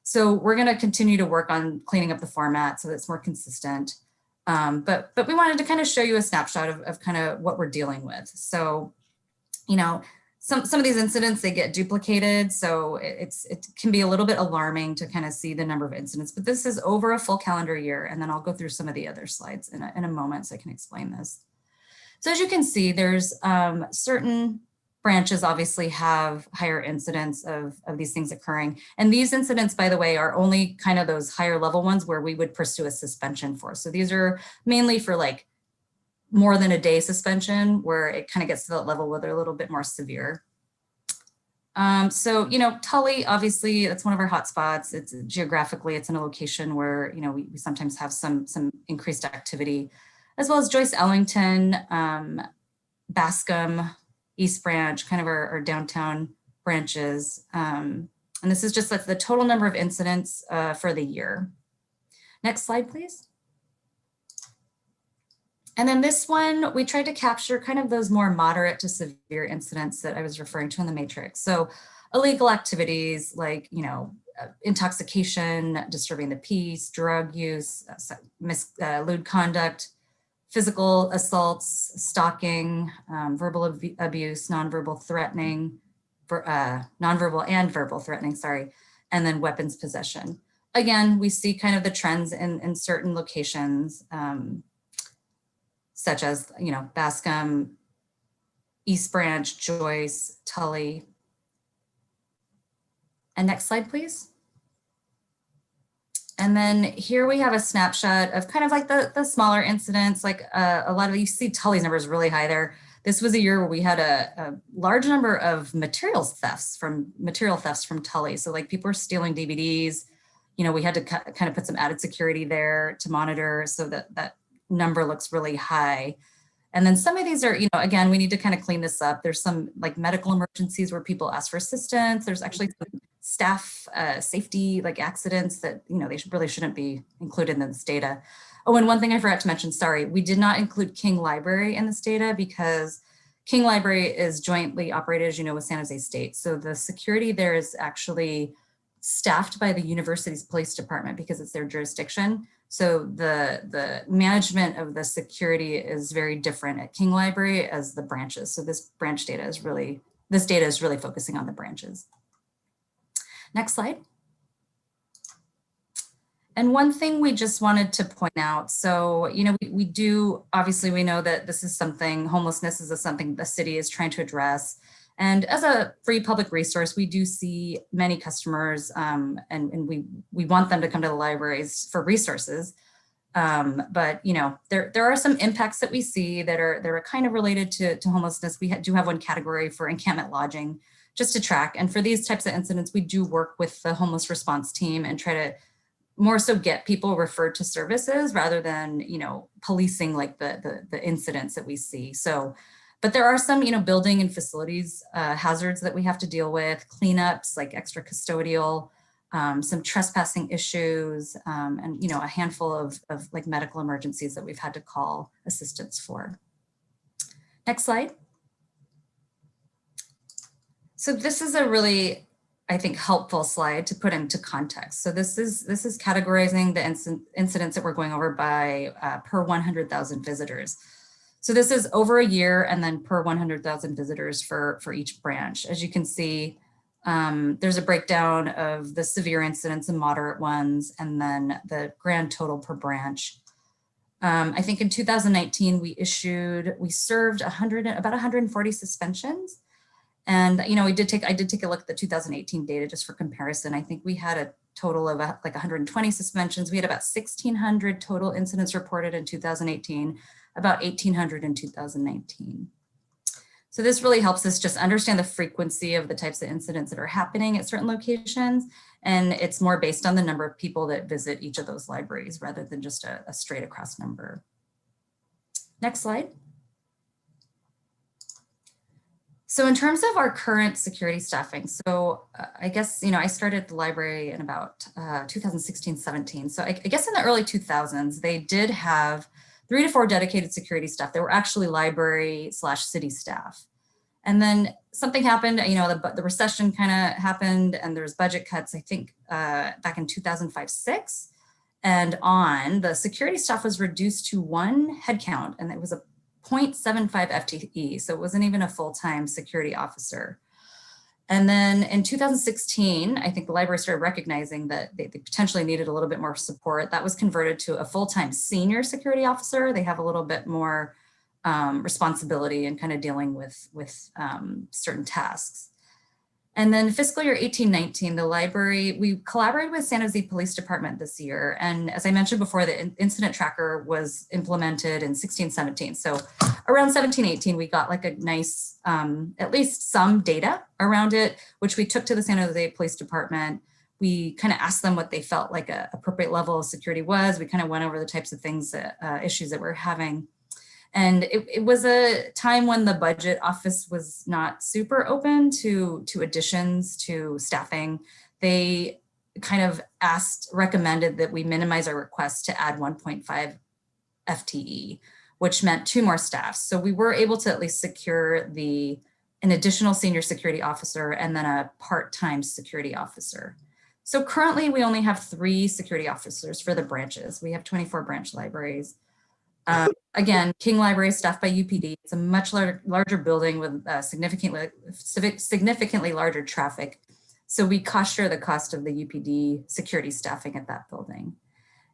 So we're going to continue to work on cleaning up the format so that it's more consistent. But we wanted to kind of show you a snapshot of kind of what we're dealing with. So, you know, some of these incidents, they get duplicated. So it can be a little bit alarming to kind of see the number of incidents, but this is over a full calendar year. And then I'll go through some of the other slides in a moment so I can explain this. So as you can see, there's certain branches obviously have higher incidents of these things occurring. And these incidents, by the way, are only kind of those higher level ones where we would pursue a suspension for. So these are mainly for like more than a day suspension, where it kind of gets to that level where they're a little bit more severe. So, you know, Tully, obviously that's one of our hotspots. It's geographically, it's in a location where, you know, we sometimes have some increased activity, as well as Joyce Ellington, Bascom, East Branch, kind of our downtown branches. And this is just like the total number of incidents for the year. Next slide, please. And then this one, we tried to capture kind of those more moderate to severe incidents that I was referring to in the matrix. So illegal activities like, you know, intoxication, disturbing the peace, drug use, lewd conduct, physical assaults, stalking, verbal abuse, nonverbal threatening, nonverbal and verbal threatening, sorry, and then weapons possession. Again, we see kind of the trends in certain locations, such as, you know, Bascom, East Branch, Joyce, Tully. And next slide, please. And then here we have a snapshot of kind of like the smaller incidents, like a lot of, you see Tully's numbers really high there. This was a year where we had a large number of material thefts from Tully. So like people were stealing DVDs, you know, we had to kind of put some added security there to monitor so that number looks really high. And then some of these are, you know, again, we need to kind of clean this up. There's some like medical emergencies where people ask for assistance. There's actually some staff safety like accidents that, you know, they really shouldn't be included in this data. Oh, and one thing I forgot to mention, sorry, we did not include King Library in this data because King Library is jointly operated, as you know, with San Jose State. So the security there is actually staffed by the university's police department because it's their jurisdiction. So the management of the security is very different at King Library as the branches. So this data is really focusing on the branches. Next slide. And one thing we just wanted to point out, so, you know, we do, obviously we know that this is something, homelessness is something the city is trying to address. And as a free public resource, we do see many customers and we want them to come to the libraries for resources. But, you know, there are some impacts that we see that are kind of related to homelessness. We do have one category for encampment lodging just to track. And for these types of incidents, we do work with the homeless response team and try to more so get people referred to services rather than, you know, policing like the incidents that we see. So, but there are some, you know, building and facilities hazards that we have to deal with, cleanups like extra custodial, some trespassing issues, and, you know, a handful of like medical emergencies that we've had to call assistance for. Next slide. So this is a really, I think, helpful slide to put into context. So this is categorizing the incidents that we're going over by per 100,000 visitors. So this is over a year and then per 100,000 visitors for each branch. As you can see, there's a breakdown of the severe incidents and moderate ones, and then the grand total per branch. I think in 2019, we served about 140 suspensions. And, you know, I did take a look at the 2018 data just for comparison. I think we had a total of like 120 suspensions. We had about 1,600 total incidents reported in 2018, about 1,800 in 2019. So this really helps us just understand the frequency of the types of incidents that are happening at certain locations. And it's more based on the number of people that visit each of those libraries rather than just a straight across number. Next slide. So in terms of our current security staffing, so I guess, you know, I started the library in about 2016, 17. So I guess in the early 2000s, they did have 3 to 4 dedicated security staff. They were actually library/city staff. And then something happened, you know, the recession kind of happened and there was budget cuts, I think back in 2005-06. And on, the security staff was reduced to 1 headcount, and it was 0.75 FTE. So it wasn't even a full-time security officer. And then in 2016, I think the library started recognizing that they potentially needed a little bit more support. That was converted to a full-time senior security officer. They have a little bit more responsibility in kind of dealing with certain tasks. And then fiscal year 18-19, the library, we collaborated with San Jose Police Department this year. And as I mentioned before, the incident tracker was implemented in 16-17. So around 17-18, we got like a nice, at least some data around it, which we took to the San Jose Police Department. We kind of asked them what they felt like an appropriate level of security was. We kind of went over the types of things, issues that we're having. And it was a time when the budget office was not super open to additions to staffing. They kind of recommended that we minimize our request to add 1.5 FTE, which meant 2 more staff. So we were able to at least secure an additional senior security officer and then a part-time security officer. So currently we only have 3 security officers for the branches. We have 24 branch libraries. Again, King Library is staffed by UPD. It's a much larger building with significantly larger traffic. So we cost share the cost of the UPD security staffing at that building.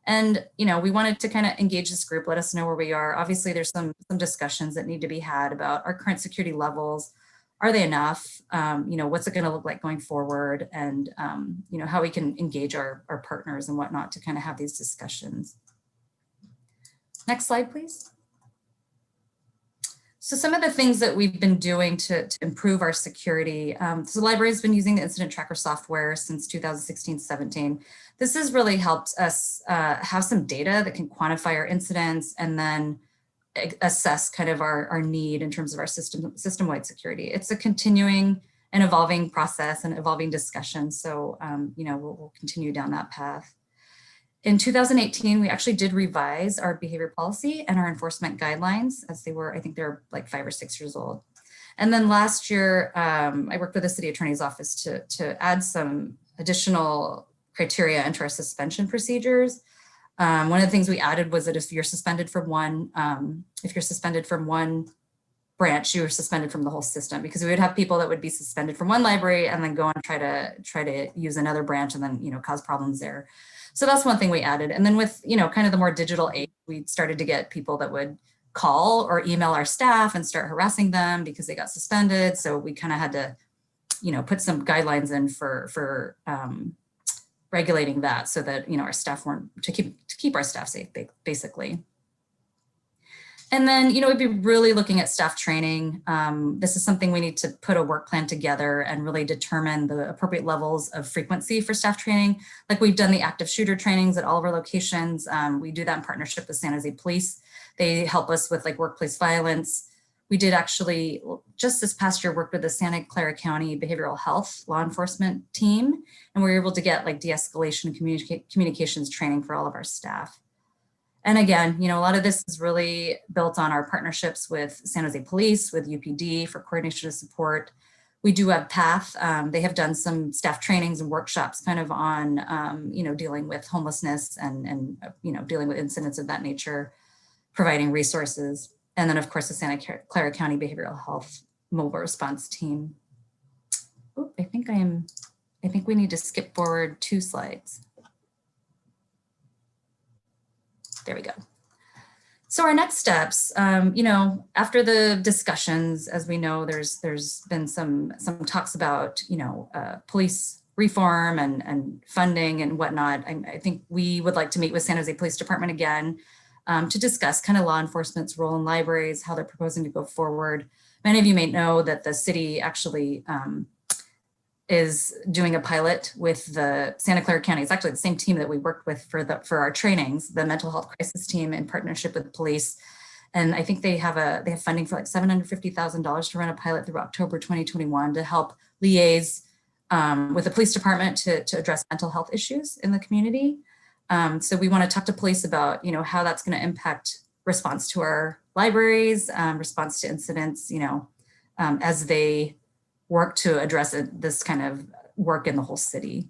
And, we wanted to kind of engage this group, let us know where we are. Obviously, there's some discussions that need to be had about our current security levels. Are they enough? What's it going to look like going forward? And, how we can engage our partners and whatnot to kind of have these discussions. Next slide, please. So some of the things that we've been doing to improve our security. So the library has been using the incident tracker software since 2016-17. This has really helped us have some data that can quantify our incidents and then assess kind of our need in terms of our system-wide security. It's a continuing and evolving process and evolving discussion. So, we'll continue down that path. In 2018, we actually did revise our behavior policy and our enforcement guidelines as they were, I think they're like 5 or 6 years old. And then last year, I worked with the city attorney's office to add some additional criteria into our suspension procedures. One of the things we added was that if you're suspended from one branch, you were suspended from the whole system, because we would have people that would be suspended from one library and then go and try to use another branch and then, cause problems there. So that's one thing we added. And then with, kind of the more digital age, we started to get people that would call or email our staff and start harassing them because they got suspended. So we kind of had to, put some guidelines in for regulating that so that, our staff weren't, to keep our staff safe, basically. And then, we'd be really looking at staff training. This is something we need to put a work plan together and really determine the appropriate levels of frequency for staff training. Like we've done the active shooter trainings at all of our locations. We do that in partnership with San Jose Police. They help us with like workplace violence. We did actually, just this past year, work with the Santa Clara County Behavioral Health Law Enforcement team. And we were able to get like de-escalation communications training for all of our staff. And again, a lot of this is really built on our partnerships with San Jose Police, with UPD for coordination of support. We do have PATH. They have done some staff trainings and workshops kind of on, dealing with homelessness and dealing with incidents of that nature, providing resources. And then of course, the Santa Clara County Behavioral Health Mobile Response Team. Oh, I think we need to skip forward 2 slides. There we go. So our next steps, after the discussions, as we know, there's been some talks about, police reform and funding and whatnot. I think we would like to meet with San Jose Police Department again to discuss kind of law enforcement's role in libraries, how they're proposing to go forward. Many of you may know that the city actually is doing a pilot with the Santa Clara County. It's actually the same team that we worked with for our trainings, the mental health crisis team in partnership with police. And I think they have funding for like $750,000 to run a pilot through October 2021 to help liaise with the police department to address mental health issues in the community. So we want to talk to police about, how that's going to impact response to our libraries, response to incidents, as they work to address this kind of work in the whole city.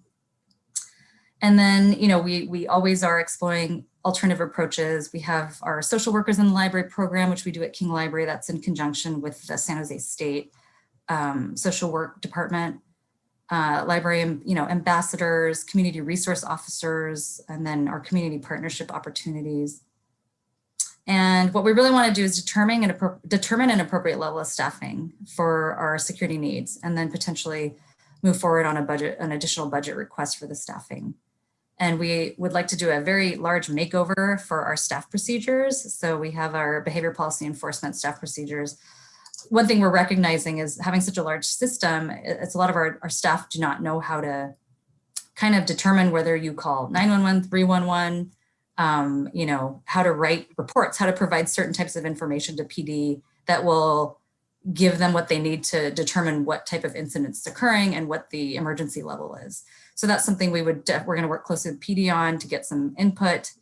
And then, we always are exploring alternative approaches. We have our social workers in the library program, which we do at King Library. That's in conjunction with the San Jose State social work department, library, ambassadors, community resource officers, and then our community partnership opportunities. And what we really want to do is determine an appropriate level of staffing for our security needs, and then potentially move forward on an additional budget request for the staffing. And we would like to do a very large makeover for our staff procedures. So we have our behavior policy enforcement staff procedures. One thing we're recognizing is having such a large system, it's a lot of our staff do not know how to kind of determine whether you call 911, 311, how to write reports, how to provide certain types of information to PD that will give them what they need to determine what type of incident's occurring and what the emergency level is. So that's something we're going to work closely with PD on to get some input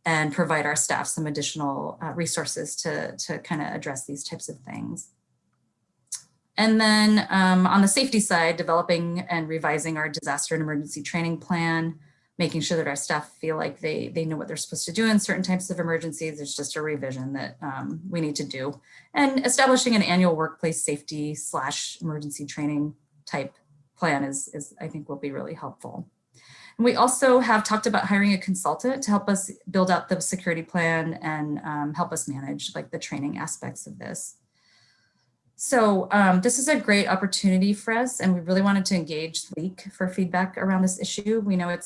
and provide our staff some additional resources to kind of address these types of things. And then on the safety side, developing and revising our disaster and emergency training plan, making sure that our staff feel like they know what they're supposed to do in certain types of emergencies. It's just a revision that we need to do. And establishing an annual workplace safety / emergency training type plan is I think will be really helpful. And we also have talked about hiring a consultant to help us build out the security plan and help us manage like the training aspects of this. So this is a great opportunity for us, and we really wanted to engage LEAK for feedback around this issue. We know it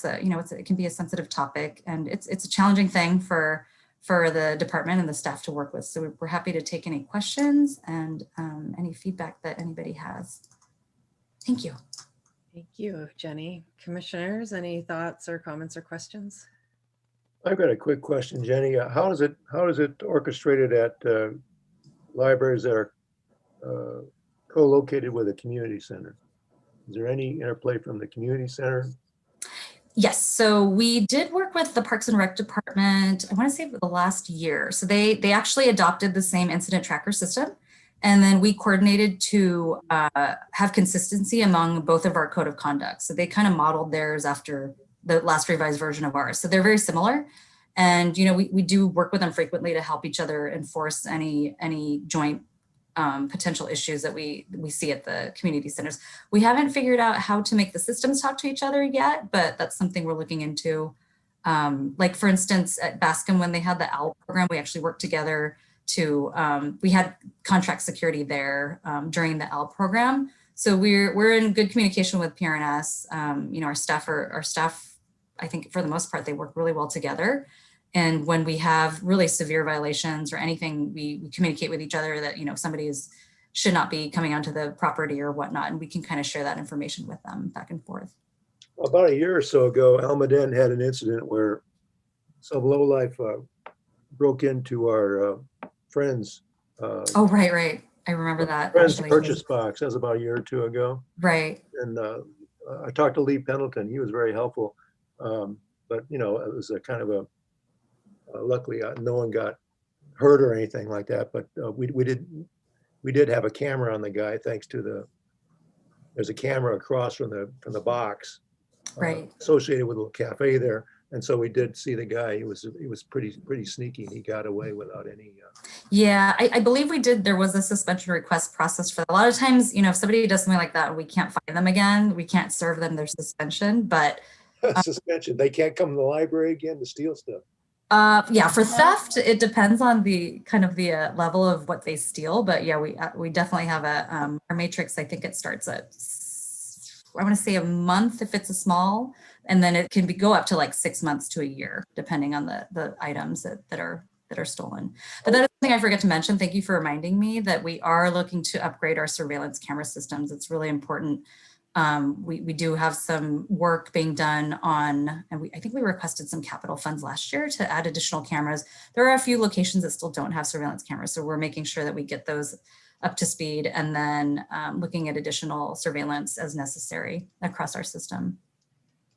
can be a sensitive topic, and it's a challenging thing for the department and the staff to work with. So we're happy to take any questions and any feedback that anybody has. Thank you. Thank you, Jenny. Commissioners, any thoughts or comments or questions? I've got a quick question, Jenny. How is it orchestrated at libraries that are co-located with a community center? Is there any interplay from the community center? Yes, so we did work with the Parks and Rec department, I want to say the last year. So they actually adopted the same incident tracker system. And then we coordinated to have consistency among both of our code of conduct. So they kind of modeled theirs after the last revised version of ours. So they're very similar. And, we do work with them frequently to help each other enforce any joint potential issues that we see at the community centers. We haven't figured out how to make the systems talk to each other yet, but that's something we're looking into. Like for instance, at Bascom, when they had the OWL program, we actually worked together to, we had contract security there during the OWL program. So we're in good communication with PRNS. Our staff, I think for the most part, they work really well together. And when we have really severe violations or anything, we communicate with each other that, somebody should not be coming onto the property or whatnot. And we can kind of share that information with them back and forth. About a year or so ago, Almaden had an incident where some lowlife broke into our friends. Oh, right. I remember that. Friends purchase box. That was about a year or two ago. Right. And I talked to Lee Pendleton. He was very helpful. But, it was a kind of a, luckily no one got hurt or anything like that. But we did have a camera on the guy, thanks to there's a camera across from the box. Right. Associated with a little cafe there. And so we did see the guy. He was pretty sneaky, and he got away without any. Yeah, I believe we did. There was a suspension request process for that. A lot of times, if somebody does something like that and we can't find them again, we can't serve them their suspension. But suspension, they can't come to the library again to steal stuff. Yeah, for theft, it depends on the kind of the level of what they steal. But yeah, we definitely have our matrix. I think it starts at, I want to say a month if it's a small, and then it can go up to like 6 months to a year, depending on the items that are stolen. But that is something I forgot to mention. Thank you for reminding me that we are looking to upgrade our surveillance camera systems. It's really important. We do have some work being done on, and I think we requested some capital funds last year to add additional cameras. There are a few locations that still don't have surveillance cameras, so we're making sure that we get those up to speed, and then looking at additional surveillance as necessary across our system.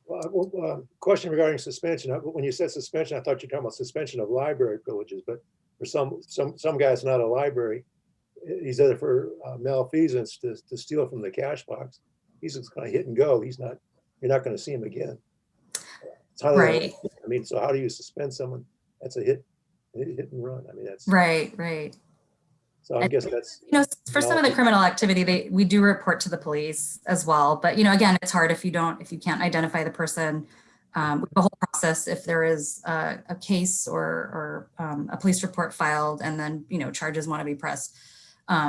Well, question regarding suspension. When you said suspension, I thought you were talking about suspension of library privileges, but for some guy's not a library. He's there for malfeasance to steal from the cash box. He's just kind of hit and go. You're not going to see him again. It's highly Right. unlikely. I mean, so how do you suspend someone? That's a hit and run. I mean, that's Right, right. so I guess that's, You know, for some of the criminal activity, we do report to the police as well. But, you know, again, it's hard if you can't identify the person. With the whole process, if there is a case or a police report filed and then, you know, charges want to be pressed,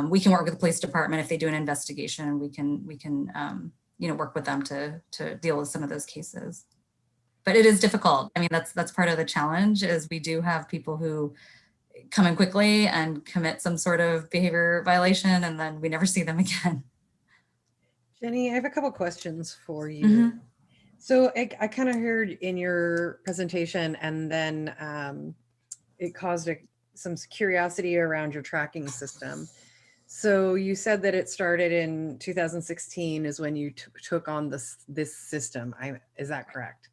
we can work with the police department if they do an investigation. We can you know, work with them to deal with some of those cases. But it is difficult. I mean, that's part of the challenge is we do have people who come in quickly and commit some sort of behavior violation, and then we never see them again. Jenny, I have a couple questions for you. So I kind of heard in your presentation, and then it caused some curiosity around your tracking system. So you said that it started in 2016 is when you took on this system. Is that correct?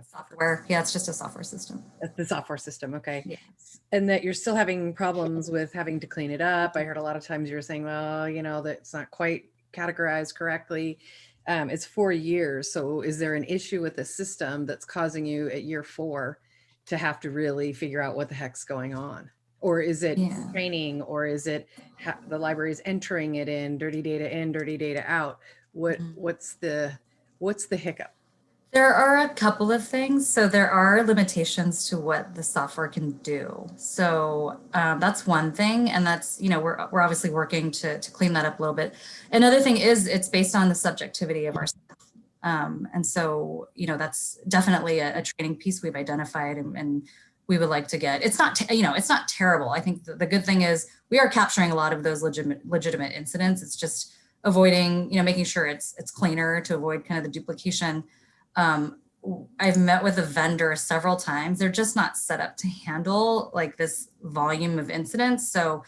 Software. Yeah, it's just a software system. That's the software system. Okay. Yes. And that you're still having problems with having to clean it up. I heard a lot of times you were saying, well, you know, that it's not quite categorized correctly. It's 4 years. So is there an issue with the system that's causing you at year 4 to have to really figure out what the heck's going on? Or is it training, or is it the library is entering it in, dirty data in, dirty data out? What's the hiccup? There are a couple of things. So there are limitations to what the software can do. So that's one thing. And that's, you know, we're obviously working to clean that up a little bit. Another thing is it's based on the subjectivity of our staff. And so, you know, that's definitely a training piece we've identified and we would like to get. It's not, you know, it's not terrible. I think the good thing is we are capturing a lot of those legitimate incidents. It's just avoiding, you know, making sure it's cleaner to avoid kind of the duplication. I've met with a vendor several times. They're just not set up to handle like this volume of incidents. So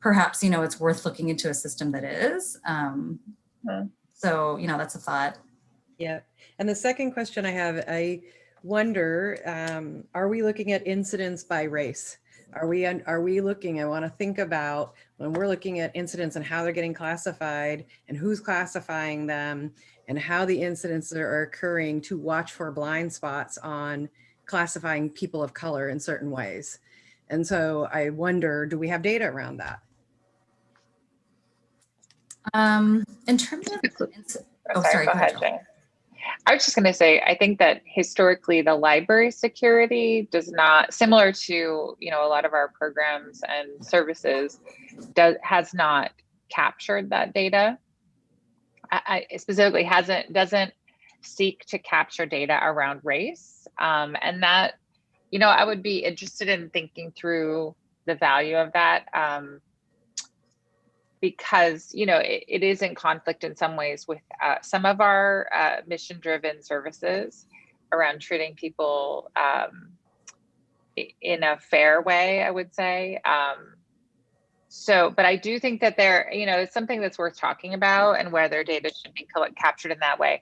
perhaps, you know, it's worth looking into a system that is. So, you know, that's a thought. Yeah. And the second question I have, I wonder, are we looking at incidents by race? Are we looking, I want to think about when we're looking at incidents and how they're getting classified and who's classifying them and how the incidents are occurring, to watch for blind spots on classifying people of color in certain ways. And so I wonder, do we have data around that? In terms of, sorry, go ahead, Jane. I was just going to say, I think that historically the library security does not, similar to, you know, a lot of our programs and services, has not captured that data. I specifically doesn't seek to capture data around race. And that, you know, I would be interested in thinking through the value of that. Because, you know, it is in conflict in some ways with some of our mission-driven services around treating people in a fair way, I would say. But I do think that there, you know, it's something that's worth talking about and where their data should be captured in that way.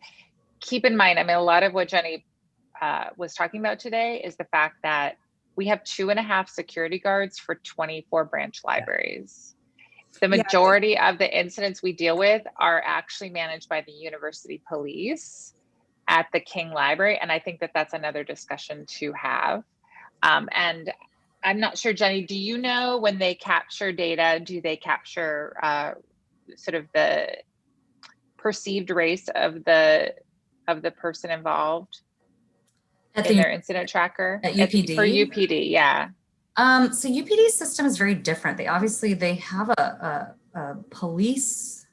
Keep in mind, I mean, a lot of what Jenny was talking about today is the fact that we have 2.5 security guards for 24 branch libraries. The majority of the incidents we deal with are actually managed by the university police at the King Library. And I think that that's another discussion to have. And I'm not sure, Jenny, do you know when they capture data, do they capture sort of the perceived race of the person involved in their incident tracker? At UPD? For UPD, yeah. So UPD's system is very different. They have a police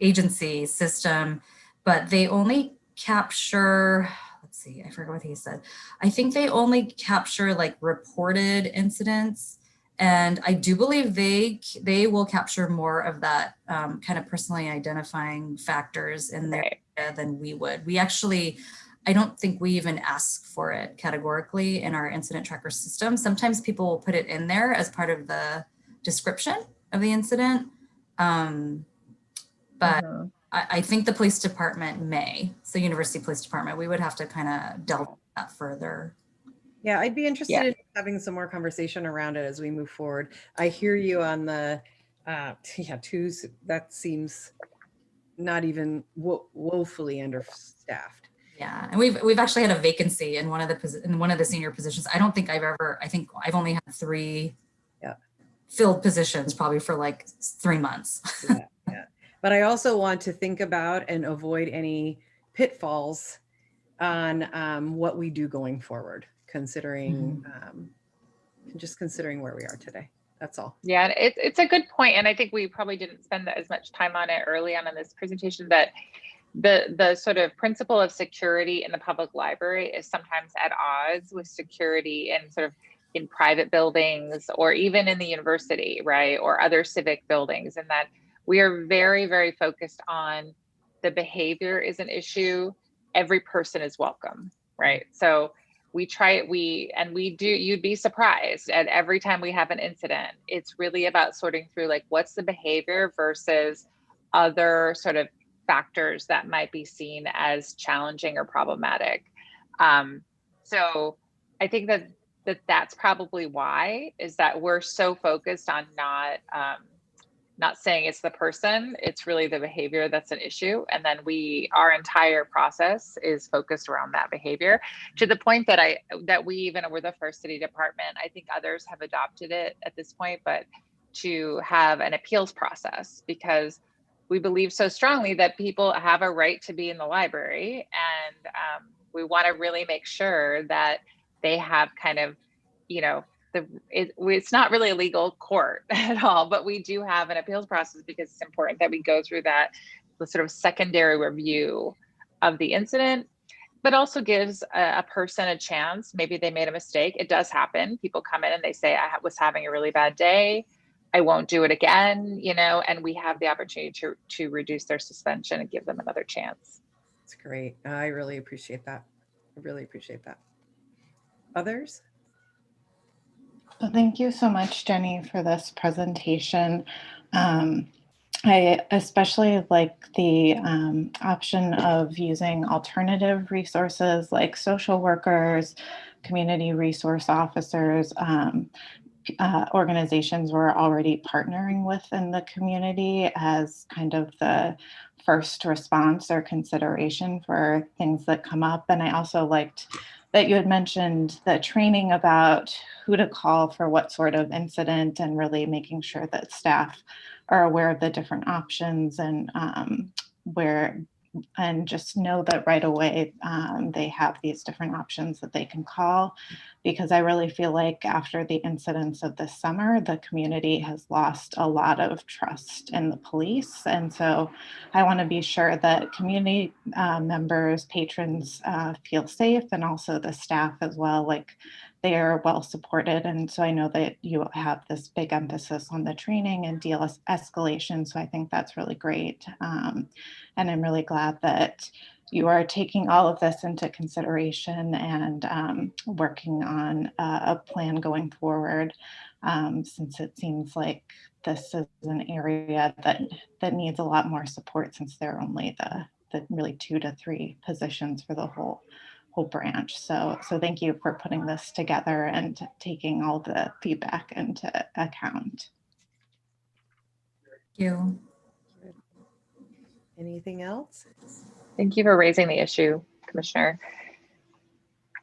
agency system, but they only capture, let's see, I forgot what he said. I think they only capture like reported incidents. And I do believe they will capture more of that kind of personally identifying factors in there than we would. We actually, I don't think we even ask for it categorically in our incident tracker system. Sometimes people will put it in there as part of the description of the incident. But I think the police department may, so University Police Department, we would have to kind of delve that further. Yeah, I'd be interested in having some more conversation around it as we move forward. I hear you on the, twos, that seems not even woefully understaffed. Yeah, and we've actually had a vacancy in one of the senior positions. I think I've only had 3 filled positions probably for like 3 months. Yeah. But I also want to think about and avoid any pitfalls on what we do going forward, considering just considering where we are today. That's all. Yeah, it's a good point, and I think we probably didn't spend as much time on it early on in this presentation, that the sort of principle of security in the public library is sometimes at odds with security in sort of in private buildings or even in the university, right, or other civic buildings, and that we are very, very focused on the behavior is an issue. Every person is welcome, right? So we try, you'd be surprised at every time we have an incident, it's really about sorting through like, what's the behavior versus other sort of factors that might be seen as challenging or problematic. So I think that's probably why, is that we're so focused on not saying it's the person, it's really the behavior that's an issue. And then our entire process is focused around that behavior, to the point that we even were the first city department. I think others have adopted it at this point, but to have an appeals process, because we believe so strongly that people have a right to be in the library. And we want to really make sure that they have kind of, it's not really a legal court at all, but we do have an appeals process because it's important that we go through the sort of secondary review of the incident, but also gives a person a chance. Maybe they made a mistake. It does happen. People come in and they say, I was having a really bad day. I won't do it again, and we have the opportunity to reduce their suspension and give them another chance. That's great. I really appreciate that. I really appreciate that. Others? Well, thank you so much, Jenny, for this presentation. I especially like the option of using alternative resources like social workers, community resource officers, organizations we're already partnering with in the community as kind of the first response or consideration for things that come up. And I also liked that you had mentioned the training about who to call for what sort of incident, and really making sure that staff are aware of the different options and and just know that right away they have these different options that they can call, because I really feel like after the incidents of this summer, the community has lost a lot of trust in the police. And so I want to be sure that community members, patrons feel safe, and also the staff as well, like they are well supported. And so I know that you have this big emphasis on the training and de-escalation. So I think that's really great. And I'm really glad that you are taking all of this into consideration and working on a plan going forward, since it seems like this is an area that needs a lot more support, since there are only the really 2 to 3 positions for the whole branch. So thank you for putting this together and taking all the feedback into account. Thank you. Anything else? Thank you for raising the issue, Commissioner.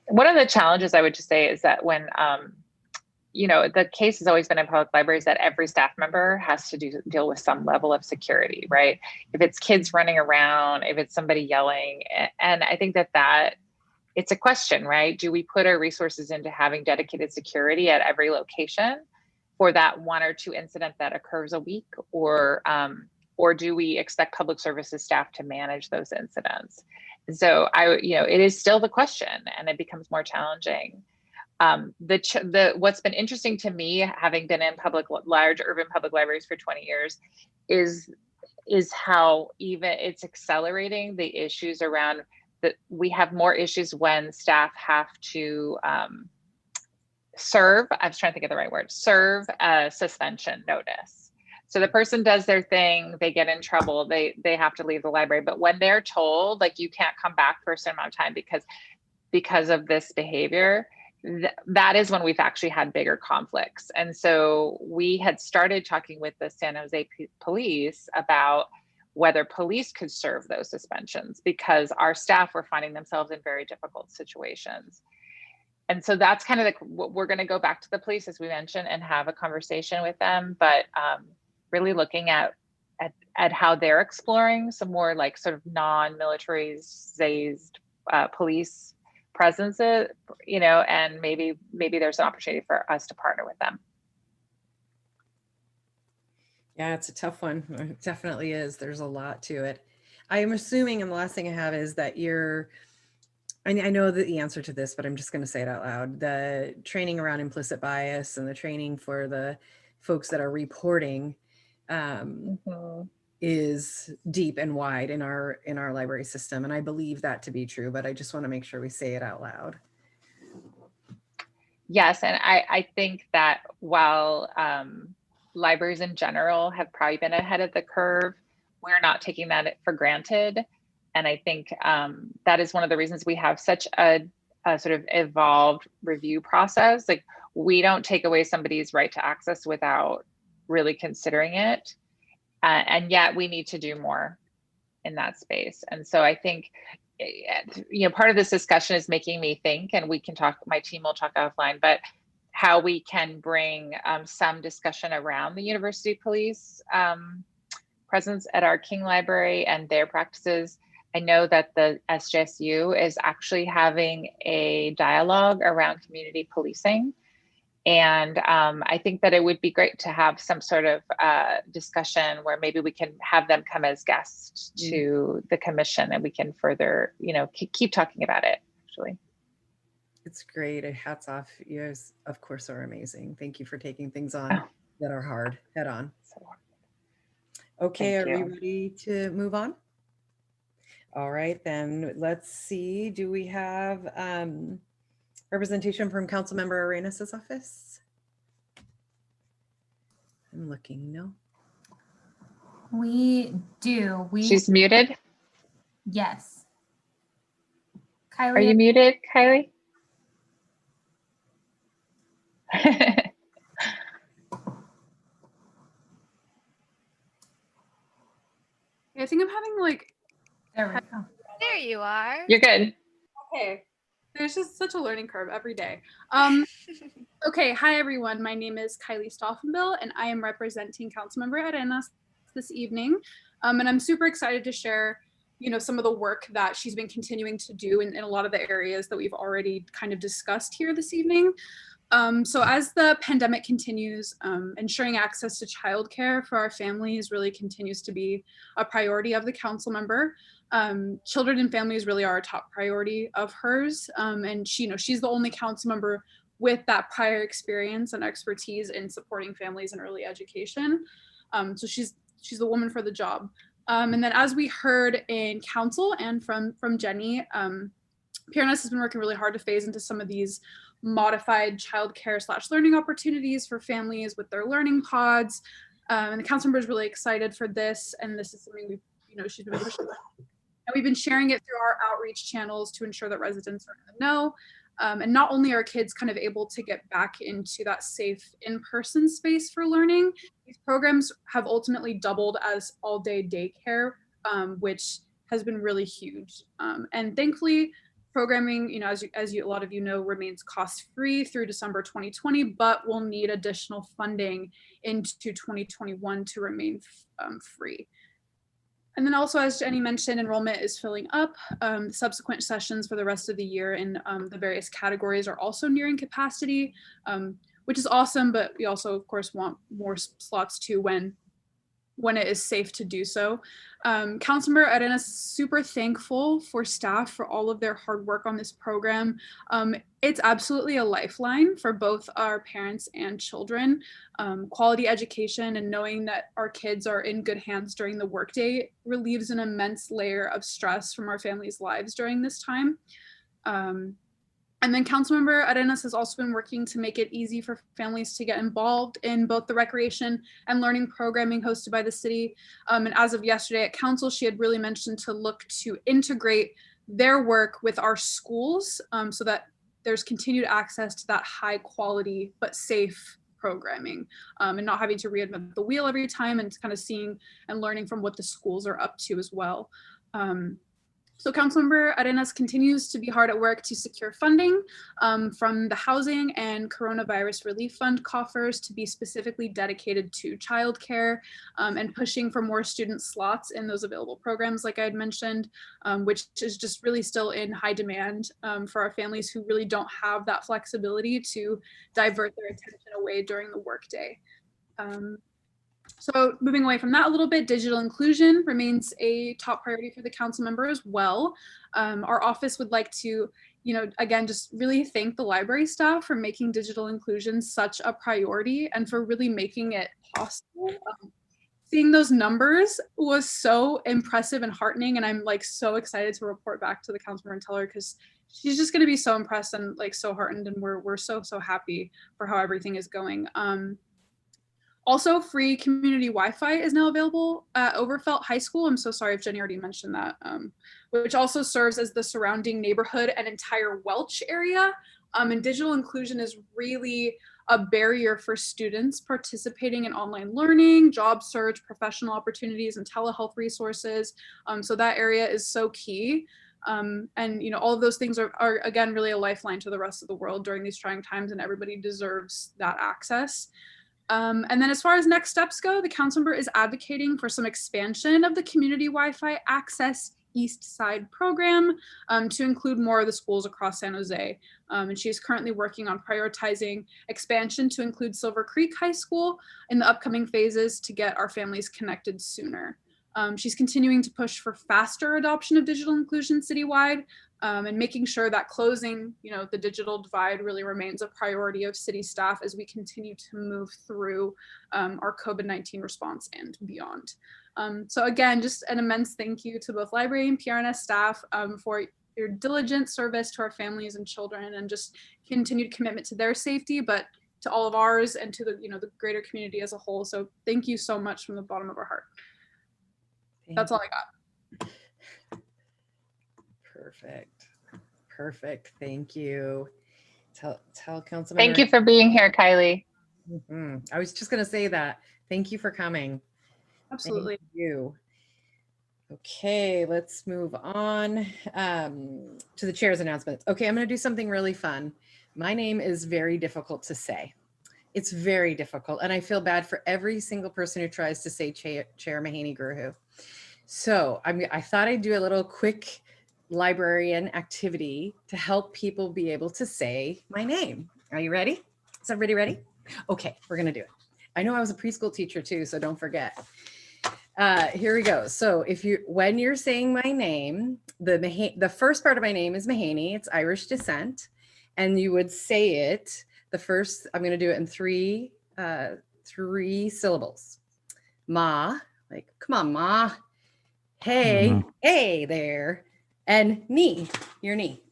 One of the challenges I would just say is that when, the case has always been in public libraries that every staff member has to deal with some level of security, right? If it's kids running around, if it's somebody yelling, and I think that it's a question, right? Do we put our resources into having dedicated security at every location for that 1 or 2 incident that occurs a week, or do we expect public services staff to manage those incidents? So it is still the question, and it becomes more challenging. What's been interesting to me, having been in large urban public libraries for 20 years, is how even it's accelerating the issues around that. We have more issues when staff have to serve a suspension notice. So the person does their thing, they get in trouble, they have to leave the library. But when they're told, like, you can't come back for a certain amount of time because of this behavior, that is when we've actually had bigger conflicts. And so we had started talking with the San Jose police about whether police could serve those suspensions, because our staff were finding themselves in very difficult situations. And so that's kind of like, we're going to go back to the police, as we mentioned, and have a conversation with them, but really looking at how they're exploring some more like sort of non-militarized police presences, you know, and maybe there's an opportunity for us to partner with them. Yeah, it's a tough one. It definitely is. There's a lot to it. I am assuming, and the last thing I have is that I know the answer to this, but I'm just going to say it out loud. The training around implicit bias and the training for the folks that are reporting is deep and wide in our library system. And I believe that to be true, but I just want to make sure we say it out loud. Yes, and I think that while libraries in general have probably been ahead of the curve, we're not taking that for granted. And I think that is one of the reasons we have such a sort of evolved review process. Like, we don't take away somebody's right to access without really considering it. And yet we need to do more in that space. And so I think, you know, part of this discussion is making me think, and we can talk, my team will talk offline, but how we can bring some discussion around the university police presence at our King Library and their practices. I know that the SJSU is actually having a dialogue around community policing. And I think that it would be great to have some sort of discussion where maybe we can have them come as guests to the commission, and we can further, you know, keep talking about it, actually. It's great. Hats off. You guys, of course, are amazing. Thank you for taking things on that are hard head on. Okay, are we ready to move on? All right, then let's see. Do we have representation from Councilmember Uranus's office? I'm looking, no. We do. She's muted? Yes. Kylie. Are you muted, Kylie? I think I'm having like. There we go. There you are. You're good. Okay. There's just such a learning curve every day. Okay, hi everyone. My name is Kylie Stauffenville, and I am representing Councilmember Readiness this evening. And I'm super excited to share, you know, some of the work that she's been continuing to do in a lot of the areas that we've already kind of discussed here this evening. So as the pandemic continues, ensuring access to childcare for our families really continues to be a priority of the council member. Children and families really are a top priority of hers. And she, you know, she's the only council member with that prior experience and expertise in supporting families in early education. So she's the woman for the job. And then as we heard in council and from Jenny, PRNS has been working really hard to phase into some of these modified childcare / learning opportunities for families with their learning pods. And the council member is really excited for this. And this is something we've, you know, she's been pushing. And we've been sharing it through our outreach channels to ensure that residents are in the know. And not only are kids kind of able to get back into that safe in-person space for learning, these programs have ultimately doubled as all-day daycare, which has been really huge. And thankfully, programming, you know, as a lot of you know, remains cost-free through December 2020, but will need additional funding into 2021 to remain free. And then also, as Jenny mentioned, enrollment is filling up. Subsequent sessions for the rest of the year in the various categories are also nearing capacity, which is awesome, but we also, of course, want more slots too when it is safe to do so. Councilmember Adrian is super thankful for staff for all of their hard work on this program. It's absolutely a lifeline for both our parents and children. Quality education and knowing that our kids are in good hands during the workday relieves an immense layer of stress from our families' lives during this time. And then Councilmember Arenas has also been working to make it easy for families to get involved in both the recreation and learning programming hosted by the city. And as of yesterday at council, she had really mentioned to look to integrate their work with our schools so that there's continued access to that high quality but safe programming, and not having to reinvent the wheel every time, and kind of seeing and learning from what the schools are up to as well. So Councilmember Arenas continues to be hard at work to secure funding from the Housing and Coronavirus Relief Fund coffers to be specifically dedicated to childcare, and pushing for more student slots in those available programs, like I had mentioned, which is just really still in high demand for our families who really don't have that flexibility to divert their attention away during the workday. So moving away from that a little bit, digital inclusion remains a top priority for the council member as well. Our office would like to, again, just really thank the library staff for making digital inclusion such a priority and for really making it possible. Seeing those numbers was so impressive and heartening, and I'm like so excited to report back to the council member and tell her, because she's just going to be so impressed and like so heartened, and we're so happy for how everything is going. Also, free community Wi-Fi is now available at Overfelt High School. I'm so sorry if Jenny already mentioned that, which also serves as the surrounding neighborhood and entire Welch area. And digital inclusion is really a barrier for students participating in online learning, job search, professional opportunities, and telehealth resources. So that area is so key. And all of those things are again really a lifeline to the rest of the world during these trying times, and everybody deserves that access. And then as far as next steps go, the council member is advocating for some expansion of the community Wi-Fi access East Side program to include more of the schools across San Jose. And she is currently working on prioritizing expansion to include Silver Creek High School in the upcoming phases to get our families connected sooner. She's continuing to push for faster adoption of digital inclusion citywide, and making sure that closing, the digital divide really remains a priority of city staff as we continue to move through our COVID-19 response and beyond. So again, just an immense thank you to both library and PRNS staff for your diligent service to our families and children, and just continued commitment to their safety, but to all of ours and to the, the greater community as a whole. So thank you so much from the bottom of our heart. That's all I got. Perfect. Thank you. Tell council. Thank you for being here, Kylie. I was just going to say that. Thank you for coming. Absolutely. Thank you. Okay, let's move on to the chair's announcements. Okay, I'm going to do something really fun. My name is very difficult to say. It's very difficult, and I feel bad for every single person who tries to say Chair Mahaney Guru. So I thought I'd do a little quick librarian activity to help people be able to say my name. Are you ready? Is everybody ready? Okay, we're gonna do it. I know I was a preschool teacher too, so don't forget. Here we go. So when you're saying my name, the first part of my name is Mahaney. It's Irish descent, and you would say it. The first, I'm gonna do it in three syllables. Ma, like come on, Ma. Hey, hey there. And knee, your knee.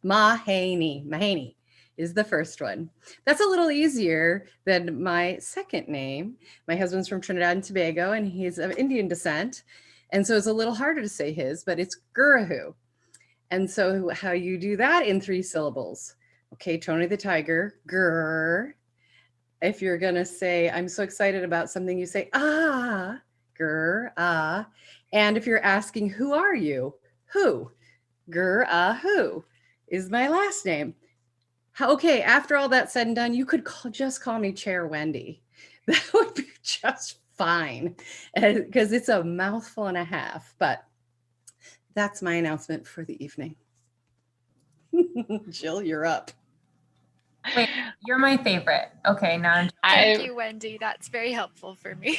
Mahaney is the first one. That's a little easier than my second name. My husband's from Trinidad and Tobago, and he's of Indian descent. And so it's a little harder to say his, but it's Gurahu. And so how you do that in 3 syllables. Okay, Tony the Tiger, Gur. If you're gonna say, I'm so excited about something, you say, ah, Gur, ah. And if you're asking, who are you? Who? Who is my last name. Okay, after all that's said and done, you could just call me Chair Wendy. That would be just fine, because it's a mouthful and a half, but that's my announcement for the evening. Jill, you're up. Wait, you're my favorite. Okay, now Thank you, Wendy. That's very helpful for me.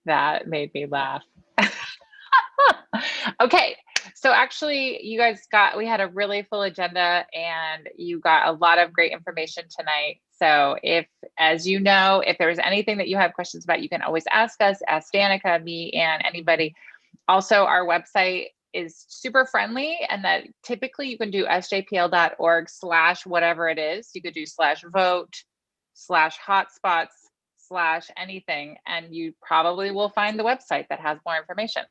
That made me laugh. Okay, so actually we had a really full agenda, and you got a lot of great information tonight. So as you know, if there's anything that you have questions about, you can always ask us, ask Danica, me, and anybody. Also, our website is super friendly, and that typically you can do sjpl.org/whatever it is. You could do /vote/hotspots/ anything, and you probably will find the website that has more information.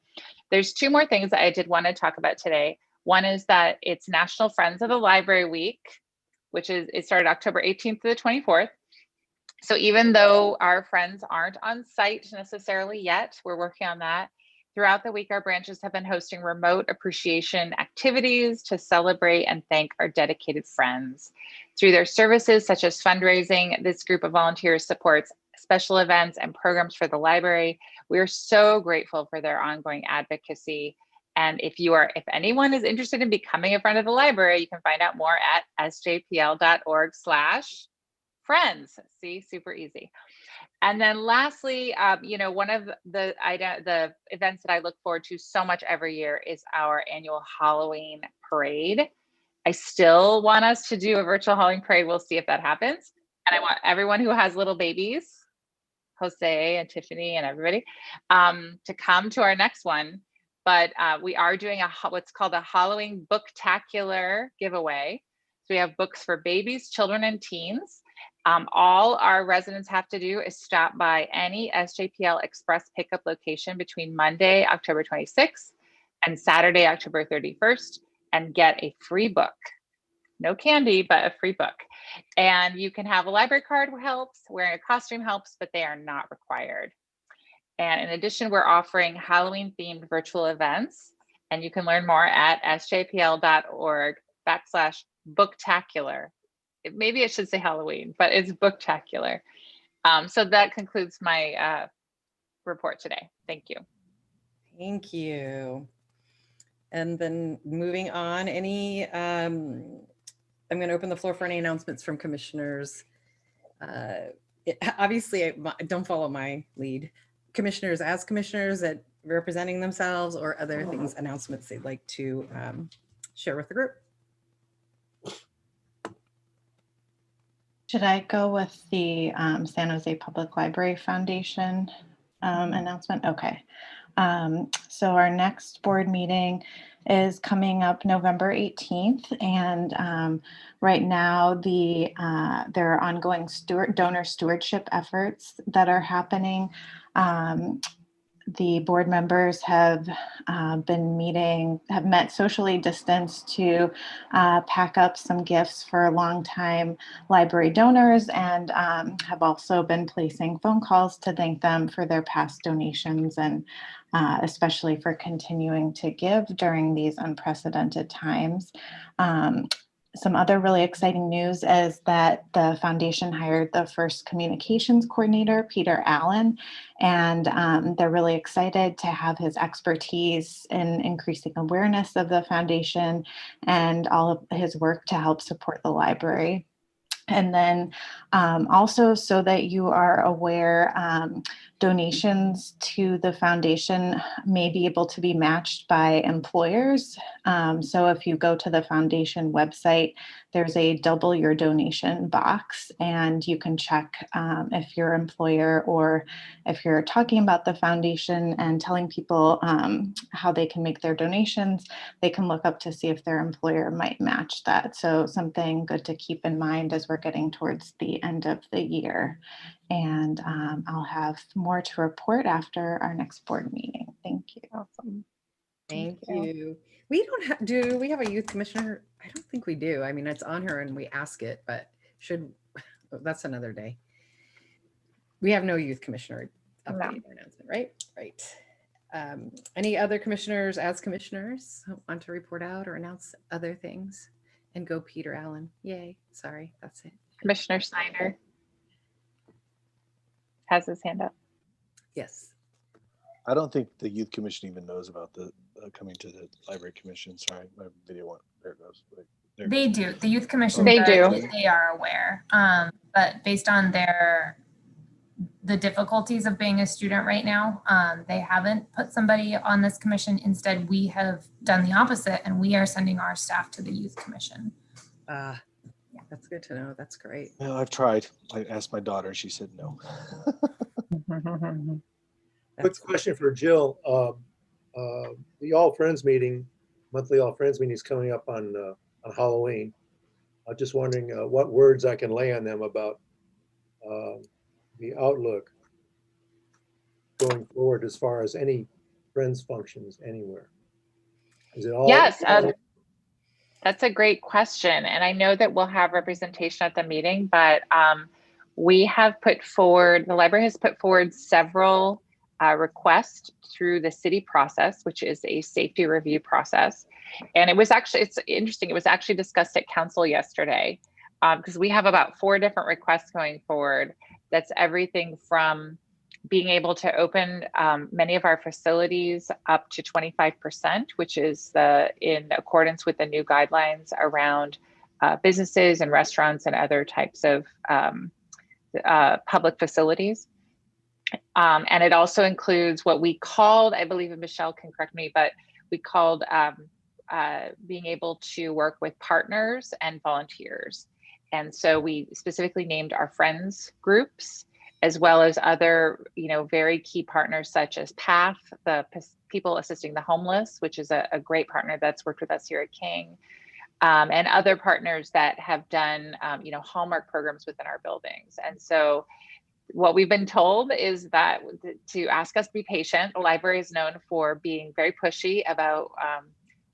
There's 2 more things that I did want to talk about today. One is that it's National Friends of the Library Week, which is, it started October 18th to the 24th. So even though our friends aren't on site necessarily yet, we're working on that. Throughout the week, our branches have been hosting remote appreciation activities to celebrate and thank our dedicated friends. Through their services, such as fundraising, this group of volunteers supports special events and programs for the library. We are so grateful for their ongoing advocacy. And if anyone is interested in becoming a friend of the library, you can find out more at sjpl.org/friends. See, super easy. And then lastly, one of the events that I look forward to so much every year is our annual Halloween parade. I still want us to do a virtual Halloween parade. We'll see if that happens. And I want everyone who has little babies, Jose and Tiffany and everybody, to come to our next one. But we are doing what's called a Halloween Booktacular giveaway. So we have books for babies, children, and teens. All our residents have to do is stop by any SJPL Express pickup location between Monday, October 26th and Saturday, October 31st, and get a free book. No candy, but a free book. And you can have a library card helps, wearing a costume helps, but they are not required. And in addition, we're offering Halloween themed virtual events, and you can learn more at sjpl.org/booktacular. Maybe it should say Halloween, but it's Booktacular. So that concludes my report today. Thank you. Thank you. And then moving on, I'm going to open the floor for any announcements from commissioners. Obviously, don't follow my lead. Commissioners as commissioners that representing themselves or other things, announcements they'd like to share with the group. Should I go with the San Jose Public Library Foundation announcement? Okay. So our next board meeting is coming up November 18th. And right now there are ongoing donor stewardship efforts that are happening. The board members have met socially distanced to pack up some gifts for longtime library donors, and have also been placing phone calls to thank them for their past donations, and especially for continuing to give during these unprecedented times. Some other really exciting news is that the foundation hired the first communications coordinator, Peter Allen, and they're really excited to have his expertise in increasing awareness of the foundation and all of his work to help support the library. And then also, so that you are aware, donations to the foundation may be able to be matched by employers. So if you go to the foundation website, there's a double your donation box, and you can check if your employer, or if you're talking about the foundation and telling people how they can make their donations, they can look up to see if their employer might match that. So something good to keep in mind as we're getting towards the end of the year. And I'll have more to report after our next board meeting. Thank you. Awesome. Thank you. We don't have, do we have a youth commissioner? I don't think we do. I mean, it's on her and we ask it, but that's another day. We have no youth commissioner update or announcement, right? Right. Any other commissioners as commissioners want to report out or announce other things? And go Peter Allen. Yay. Sorry, that's it. Commissioner Snyder has his hand up. Yes. I don't think the youth commission even knows about the coming to the library commission. Sorry, my video went. There it goes. There it They goes. do. The youth commission. They do. They are aware. But based on the difficulties of being a student right now, they haven't put somebody on this commission. Instead, we have done the opposite, and we are sending our staff to the youth commission. That's good to know. That's great. Well, I've tried. I asked my daughter, and she said no. Quick question for Jill. The All Friends meeting, monthly All Friends meeting is coming up on Halloween. I'm just wondering what words I can lay on them about the outlook going forward as far as any Friends functions anywhere. Is it all? Yes. That's a great question. And I know that we'll have representation at the meeting, but we have put forward, the library has put forward several requests through the city process, which is a safety review process. And it was actually, it's interesting, it was actually discussed at council yesterday, because we have about 4 different requests going forward. That's everything from being able to open many of our facilities up to 25%, which is in accordance with the new guidelines around businesses and restaurants and other types of public facilities. And it also includes what we called, I believe Michelle can correct me, but we called being able to work with partners and volunteers. And so we specifically named our friends groups, as well as other, very key partners such as PATH, the People Assisting the Homeless, which is a great partner that's worked with us here at King, and other partners that have done, Hallmark programs within our buildings. And so what we've been told is that to ask us to be patient. The library is known for being very pushy about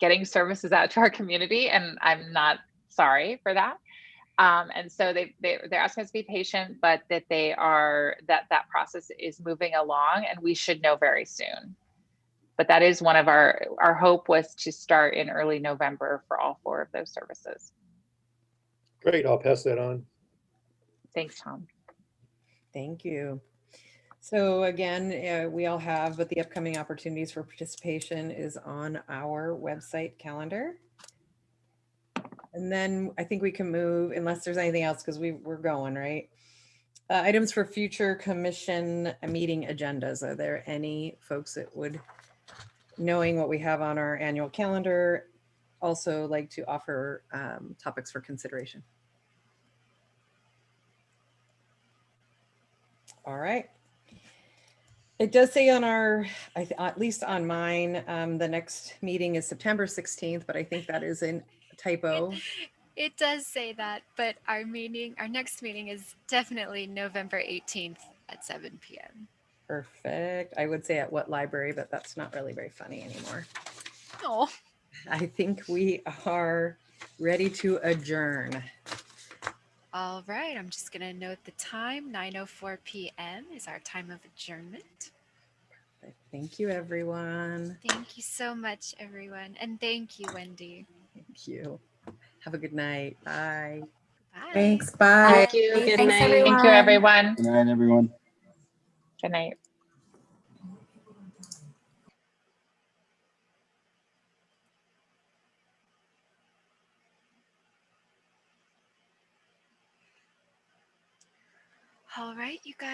getting services out to our community, and I'm not sorry for that. And so they're asking us to be patient, but that that process is moving along, and we should know very soon. But that is one of our hope was to start in early November for all 4 of those services. Great, I'll pass that on. Thanks, Tom. Thank you. So again, we all have, but the upcoming opportunities for participation is on our website calendar. And then I think we can move, unless there's anything else, because we're going, right? Items for future commission meeting agendas. Are there any folks that would, knowing what we have on our annual calendar, also like to offer topics for consideration? All right. It does say on our, at least on mine, the next meeting is September 16th, but I think that is a typo. It does say that, but our next meeting is definitely November 18th at 7 p.m. Perfect. I would say at what library, but that's not really very funny anymore. Oh. I think we are ready to adjourn. All right, I'm just going to note the time. 9:04 p.m. is our time of adjournment. Thank you, everyone. Thank you so much, everyone. And thank you, Wendy. Thank you. Have a good night. Bye. Bye. Thanks. Bye. Thank you. Good Thanks, night. everyone. Thank you, everyone. Good night, everyone. Good night. All right, you guys.